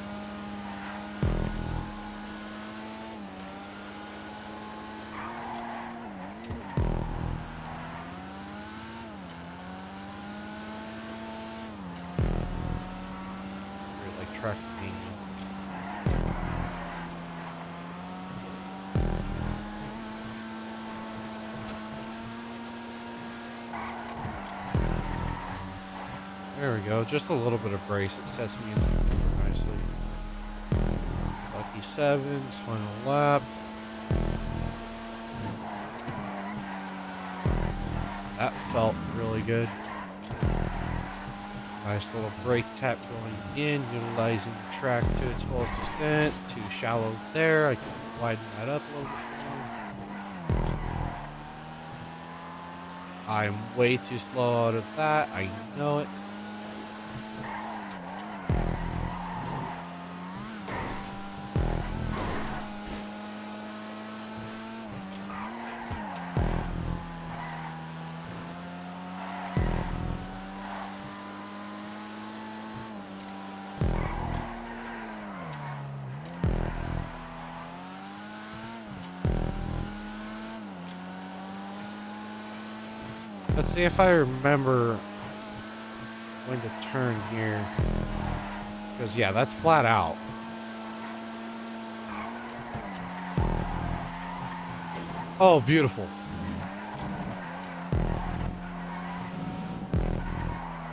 Really like track mania. There we go. Just a little bit of brace. It sets me into the corner nicely. Lucky sevens, final lap. That felt really good. Nice little brake tap going in, utilizing the track to its fullest extent. Too shallow there. I can widen that up a little bit more. I'm way too slow out of that. I know it. Let's see if I remember when to turn here. Because, yeah, that's flat out. Oh, beautiful.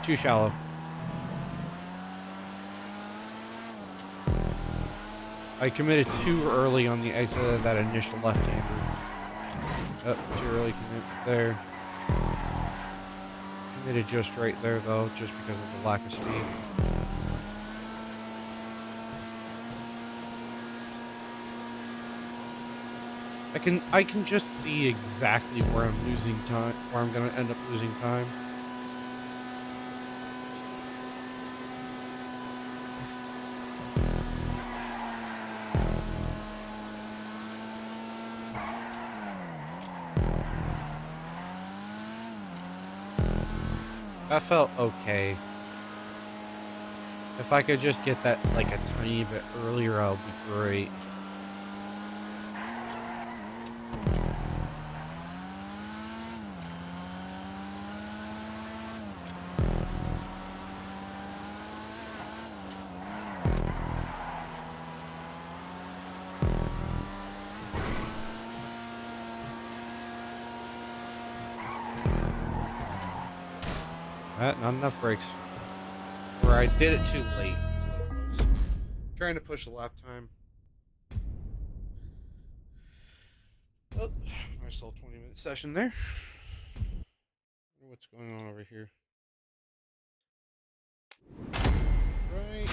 Too shallow. I committed too early on the exit of that initial left-hander. Oh, too early commit there. Committed just right there, though, just because of the lack of speed. I can just see exactly where I'm losing time, where I'm gonna end up losing time. That felt okay. If I could just get that like a tiny bit earlier, that would be great. Not enough brakes. Or I did it too late. Is what it was. Trying to push the lap time. Oh, nice little 20-minute session there. What's going on over here? Right.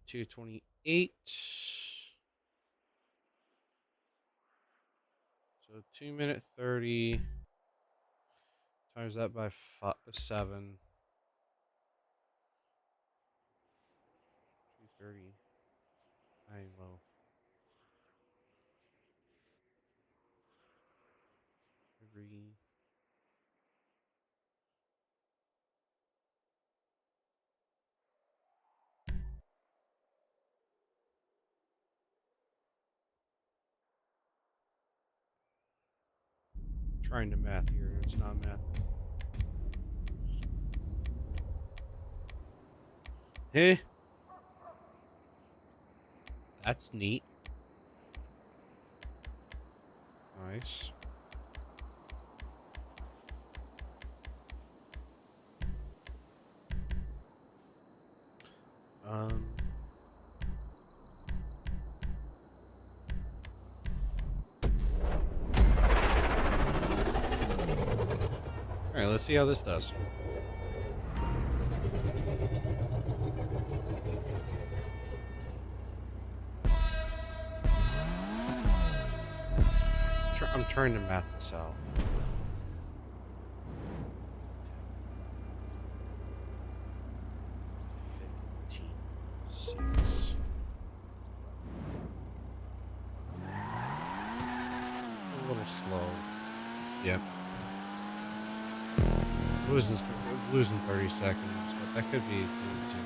2:28. So 2 minute 30 times that by 7. 2:30. Well, 3. Trying to math here. It's not math. Hey, that's neat. Nice. Um. All right, let's see how this does. I'm trying to math this out. 15, 6. A little slow. Yep. Losing 30 seconds, but that could be due to.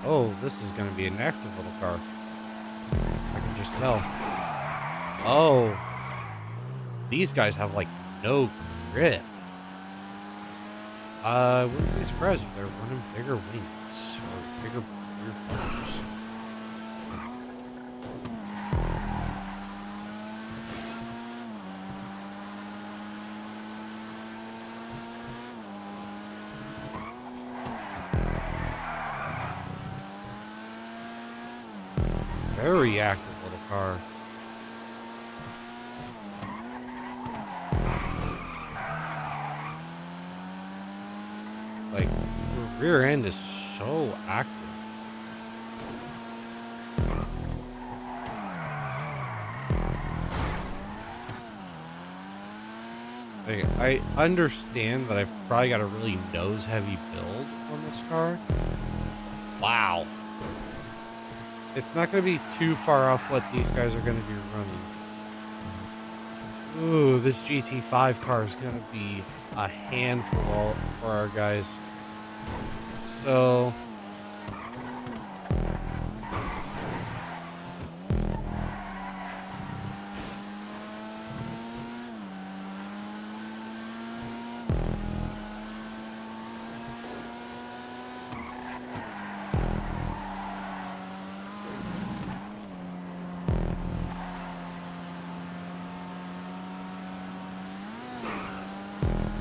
Oh, this is going to be an active little car. I can just tell. Oh, these guys have like no grip. I wouldn't be surprised if they're running bigger wings or bigger rear bars. Very active little car. Like, the rear end is so active. Like, I understand that I've probably got a really nose-heavy build on this car. Wow. It's not going to be too far off what these guys are going to be running. Ooh, this GT5 car is going to be a handful for our guys. So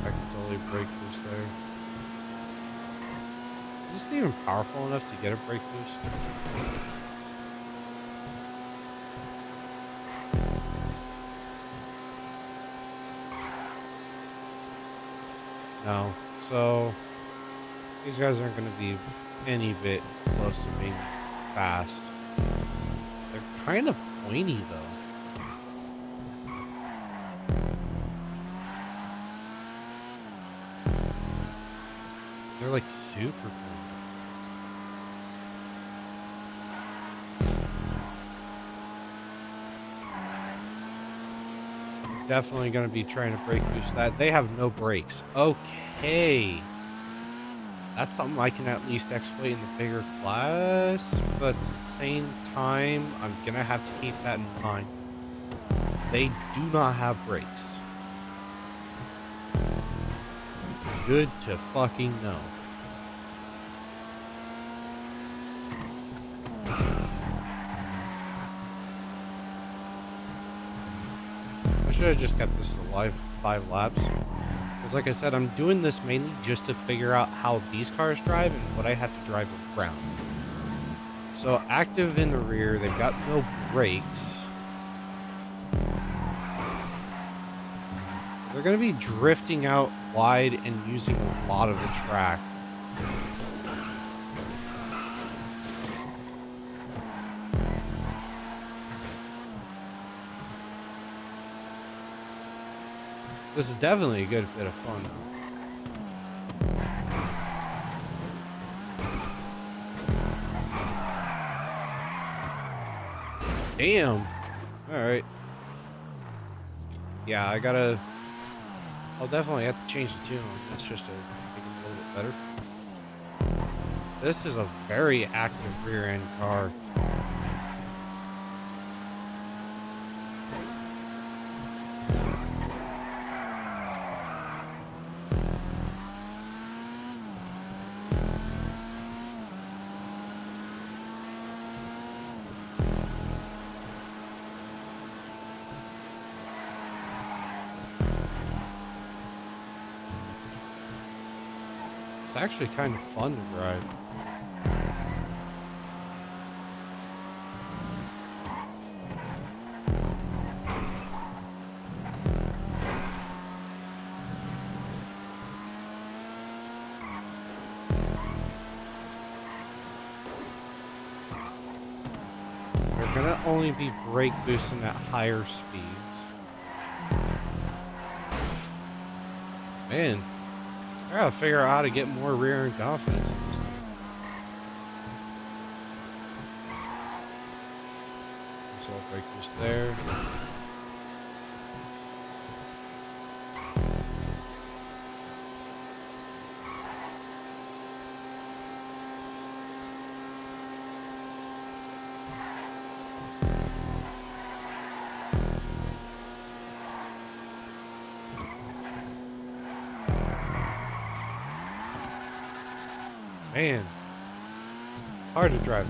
I can totally brake boost there. Is this even powerful enough to get a brake boost? No. So these guys aren't going to be any bit close to being fast. They're kind of pointy though. They're like super cool. definitely going to be trying to brake boost that. They have no brakes. Okay. That's something I can at least exploit in the bigger class, but at the same time, I'm going to have to keep that in mind. They do not have brakes. Good to fucking know. I should have just kept this alive 5 laps. Because like I said, I'm doing this mainly just to figure out how these cars drive and what I have to drive around. So active in the rear, they've got no brakes. They're going to be drifting out wide and using a lot of the track. This is definitely a good bit of fun, though. Damn. Alright. Yeah, I'll definitely have to change the tune on this just to make it a little bit better. This is a very active rear end car. It's actually kind of fun to drive. They're gonna only be brake boosting at higher speeds. Man, I gotta figure out how to get more rear end confidence in this thing. So I'll break this there. Man, hard to drive.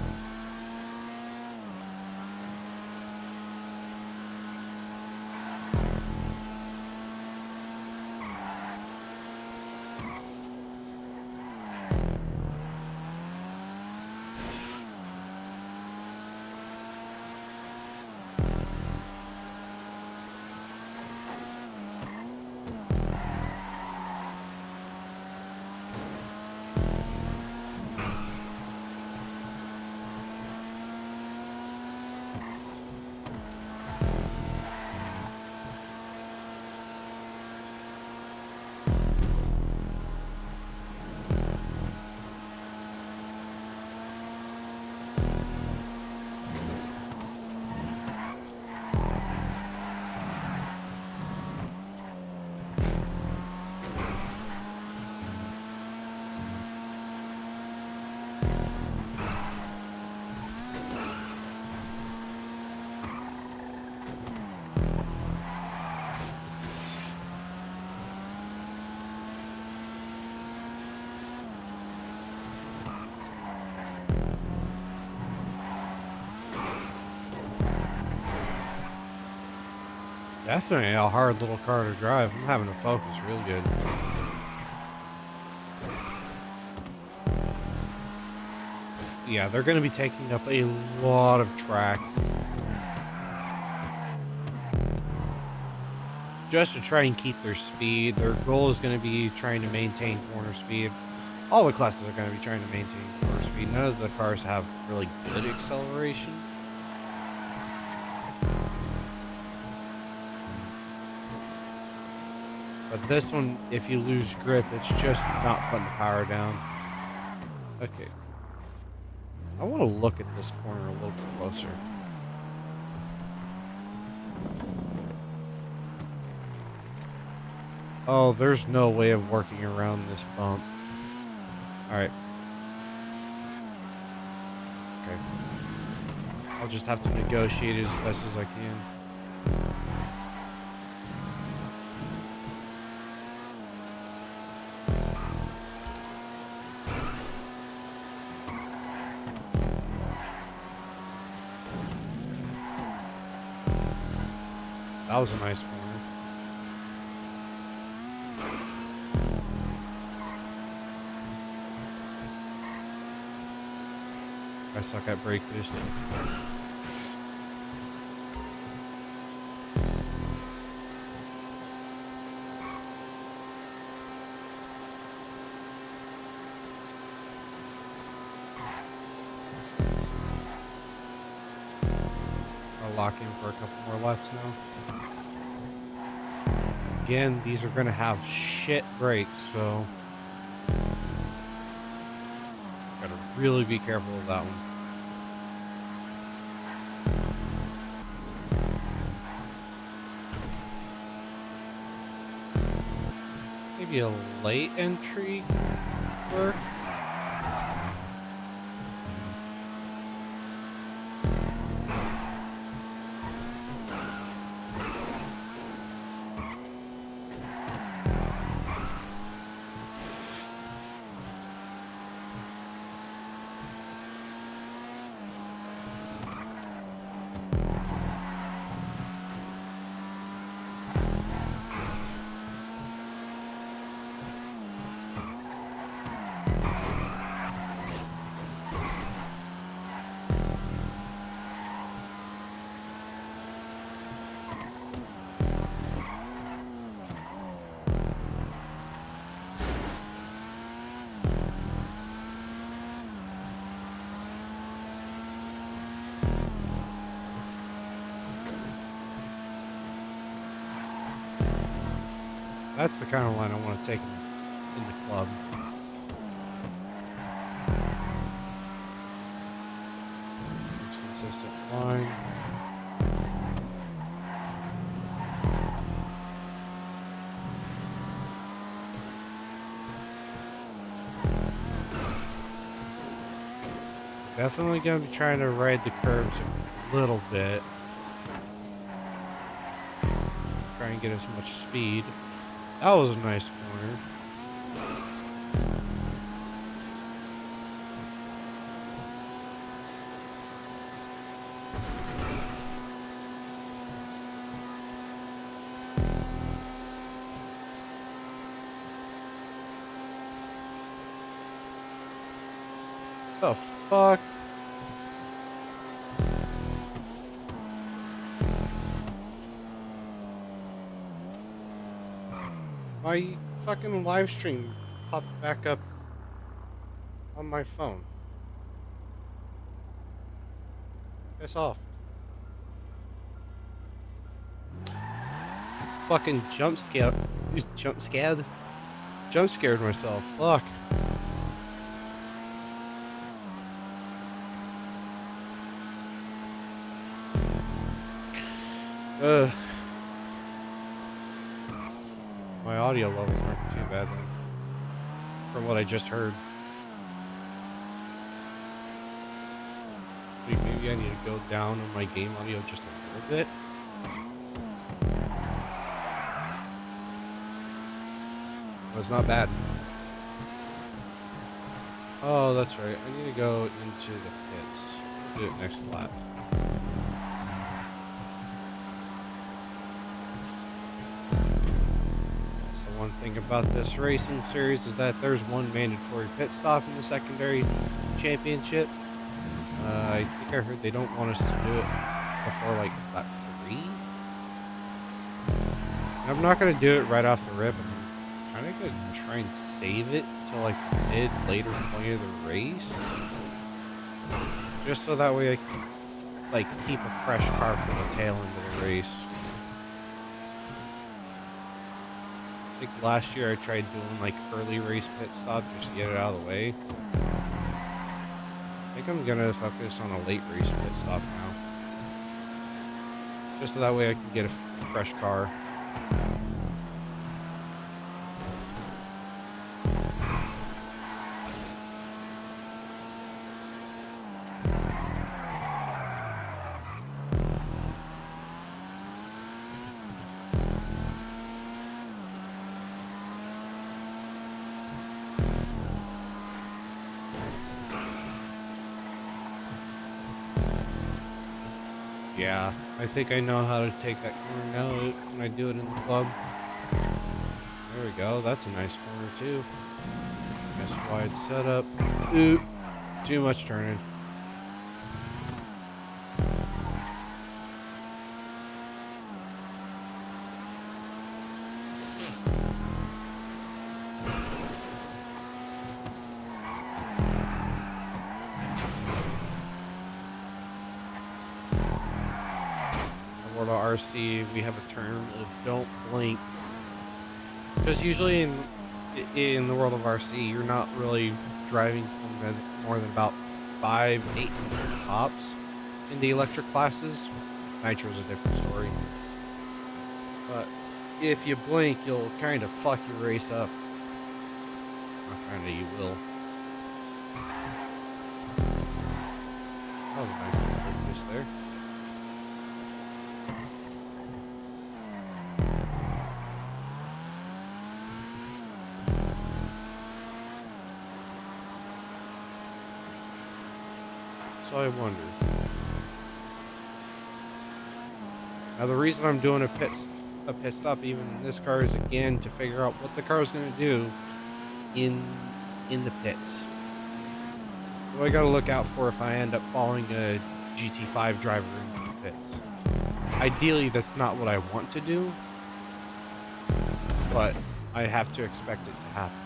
Definitely a hard little car to drive. I'm having to focus real good. Yeah, they're going to be taking up a lot of track. Just to try and keep their speed. Their goal is going to be trying to maintain corner speed. All the classes are going to be trying to maintain corner speed. None of the cars have really good acceleration. But this one, if you lose grip, it's just not putting the power down. Okay. I want to look at this corner a little bit closer. Oh, there's no way of working around this bump. Alright. Okay. I'll just have to negotiate it as best as I can. That was a nice corner. I suck at brake boosting. I'll lock in for a couple more laps now. Again, these are going to have shit brakes, so gotta really be careful of that one. Maybe a late entry work. That's the kind of line I want to take in the club. It's consistent line. Definitely going to be trying to ride the curbs a little bit. Try and get as much speed. That was a nice corner. The fuck? My fucking live stream popped back up on my phone. Piss off. Fucking jump scared. Jump scared myself. Fuck. Ugh. My audio level aren't too bad then, from what I just heard. Maybe I need to go down on my game audio just a little bit. Well, it's not bad. Oh, that's right. I need to go into the pits. I'll do it next lap. One thing about this racing series is that there's one mandatory pit stop in the secondary championship. I think I heard they don't want us to do it before like lap 3. I'm not going to do it right off the rip. I'm kind of going to try and save it till like later point of the race, just so that way I can like keep a fresh car for the tail end of the race. I think last year I tried doing like early race pit stop just to get it out of the way. I think I'm gonna focus on a late race pit stop now, just so that way I can get a fresh car. Yeah, I think I know how to take that corner now when I do it in the club. There we go. That's a nice corner too. Nice wide setup. Ooh, too much turning. In World of RC, we have a term of "don't blink," because usually in the world of RC, you're not really driving for more than about 5-8 minutes tops in the electric classes. Nitro's a different story. But if you blink, you'll kind of fuck your race up. Or kind of, you will. That was a nice little focus there. So I wonder. Now the reason I'm doing a pit stop even in this car is again to figure out what the car is going to do in the pits. What I got to look out for if I end up following a GT5 driver into the pits. Ideally, that's not what I want to do, but I have to expect it to happen.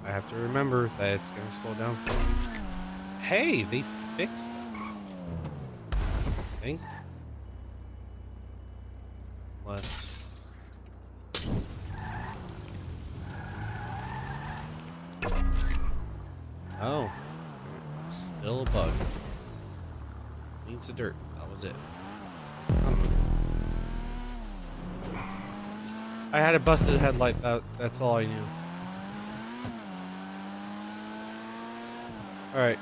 I have to remember that it's going to slow down for me. Hey, they fixed it. I think. Unless... Oh. Still a bug. Needs the dirt. That was it. I had a busted headlight. That's all I knew. Alright.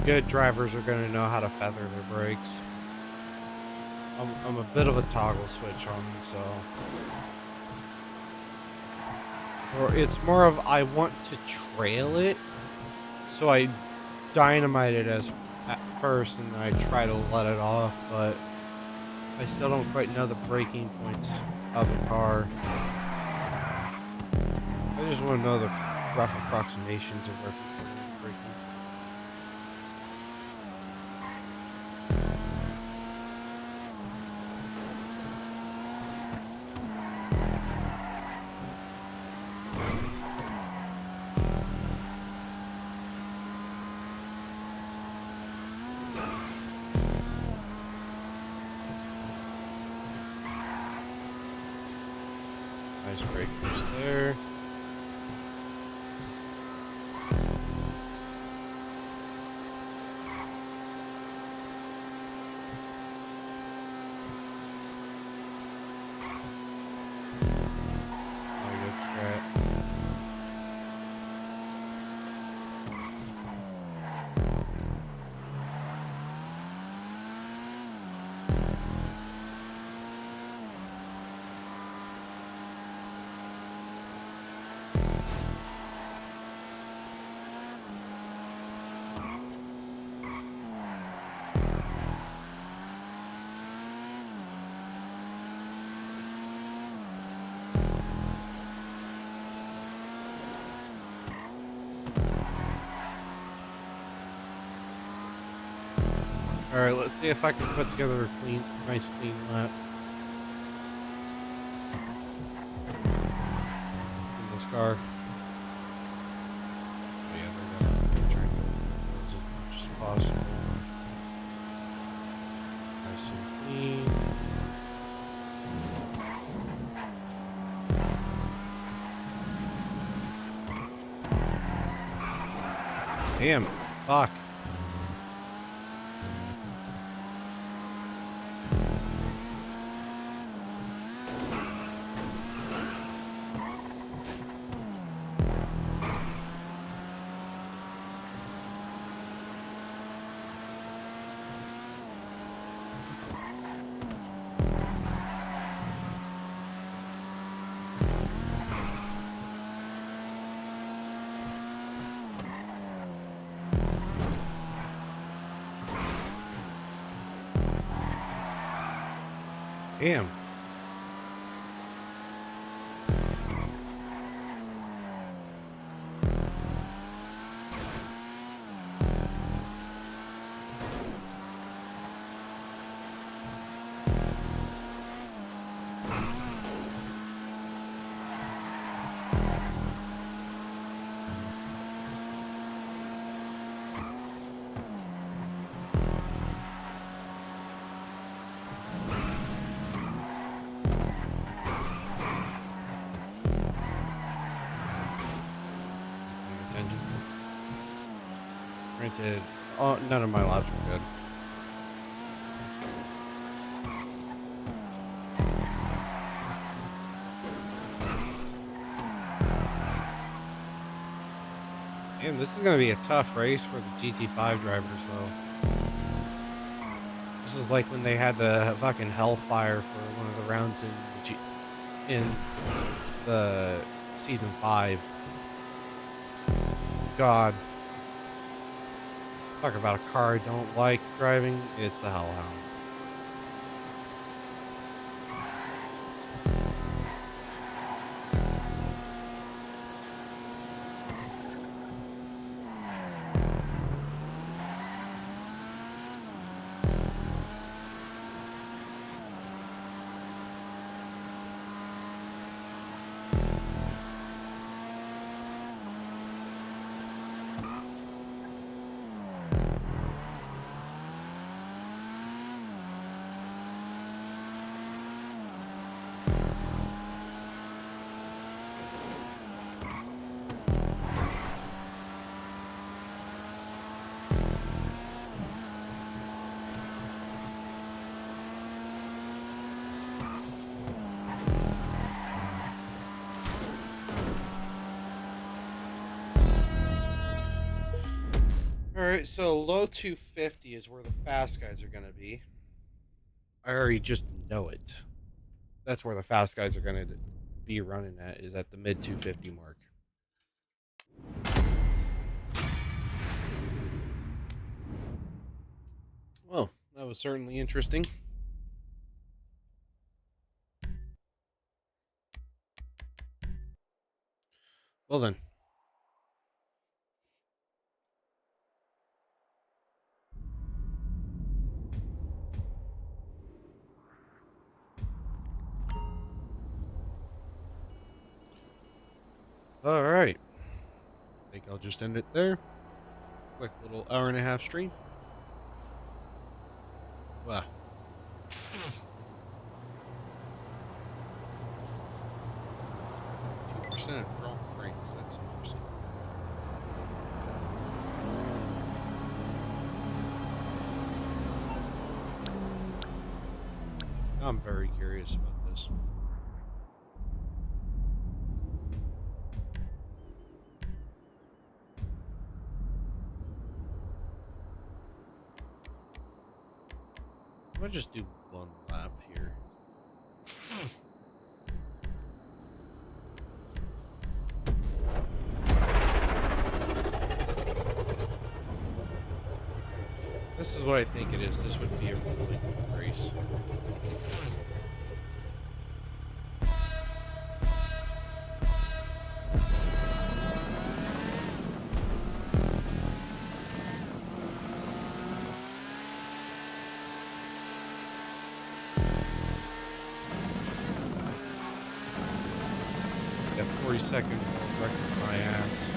Good drivers are going to know how to feather their brakes. I'm a bit of a toggle switch on me, so... Or it's more of I want to trail it, so I dynamite it at first and then I try to let it off, but I still don't quite know the braking points of the car. I just want to know the rough approximations of where people are braking. Nice brake boost there. Alright, let's see if I can put together a nice clean lap in this car. Oh yeah, they're definitely trying to do as much as possible. Nice and clean. Damn, fuck. Damn. Attention. Granted, none of my laps were good. Man, this is going to be a tough race for the GT5 drivers, though. This is like when they had the fucking hellfire for one of the rounds in the season 5. God. Talk about a car I don't like driving. It's the Hellhound. Alright, so low 250 is where the fast guys are going to be. I already just know it. That's where the fast guys are going to be running at, is at the mid 250 mark. Well, that was certainly interesting. Well then. Alright. I think I'll just end it there. Quick little hour-and-a-half stream. Wow. 2% of drone frames. That's interesting. I'm very curious about this. I'm gonna just do one lap here. This is what I think it is. This would be a really good race. That 40-second world record my ass.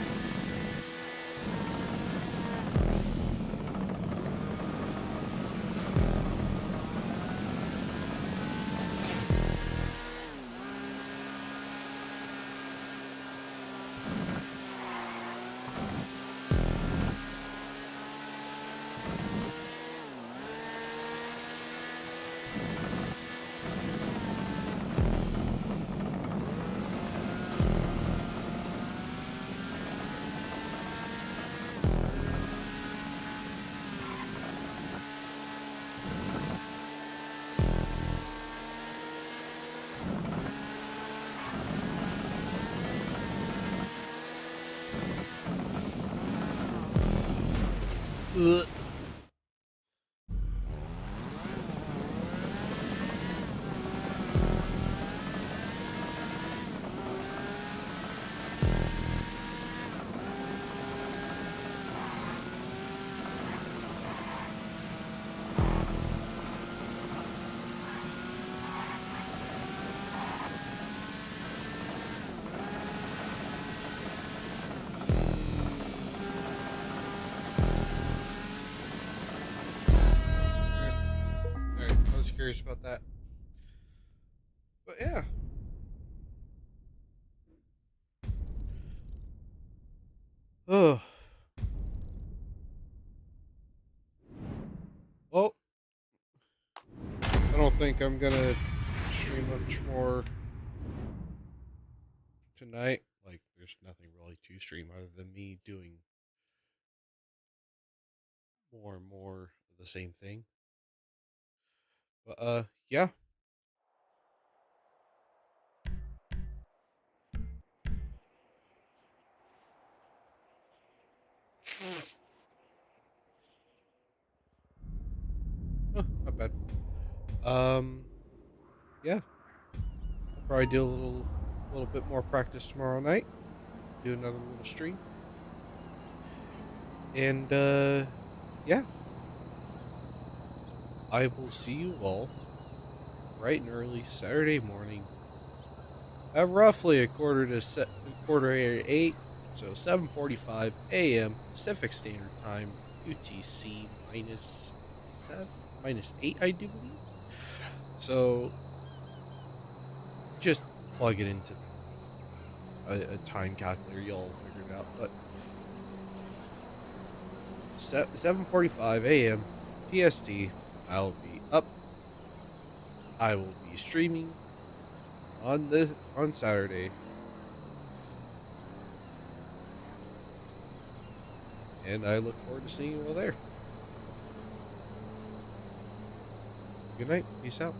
Ugh. Alright, I was curious about that. But yeah. Oh. Well, I don't think I'm gonna stream much more tonight. Like, there's nothing really to stream other than me doing more and more of the same thing. But yeah. Oh, not bad. Yeah. I'll probably do a little bit more practice tomorrow night. Do another little stream. And yeah. I will see you all bright and early Saturday morning at roughly a quarter to 8, so 7:45 a.m. Pacific Standard Time, UTC -8, I do believe. So just plug it into a time calculator, you'll figure it out. But 7:45 a.m. PST, I'll be up. I will be streaming on Saturday, and I look forward to seeing you all there. Good night. Peace out.